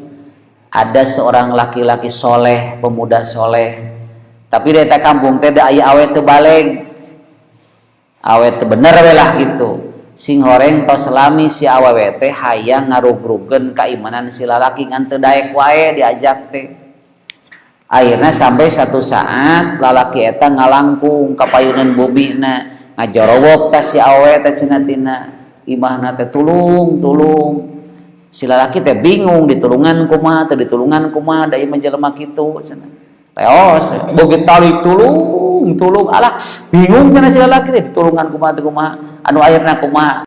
ada seorang laki-laki soleh, pemuda soleh. Tapi di eta kampung teh da aya awet teu baleg. Awet teu bener we lah gitu. Sing horeng tos selami si awewe teh hayang ngarugrugkeun kaimanan si lalaki ngan teu daek wae diajak teh. Akhirna sampai satu saat lalaki eta ngalangkung ka payunan bobina, ngajorowok ta si awewe teh cenah tina imahna teh tulung. Si lalaki teh bingung ditulungan kumaha teu ditulungan kumaha da ieu mah jelema kitu cenah. Leos, boga tali tulung, alah bingung cenah si lalaki teh ditulungan kumaha teu kumaha, anu akhirna kumaha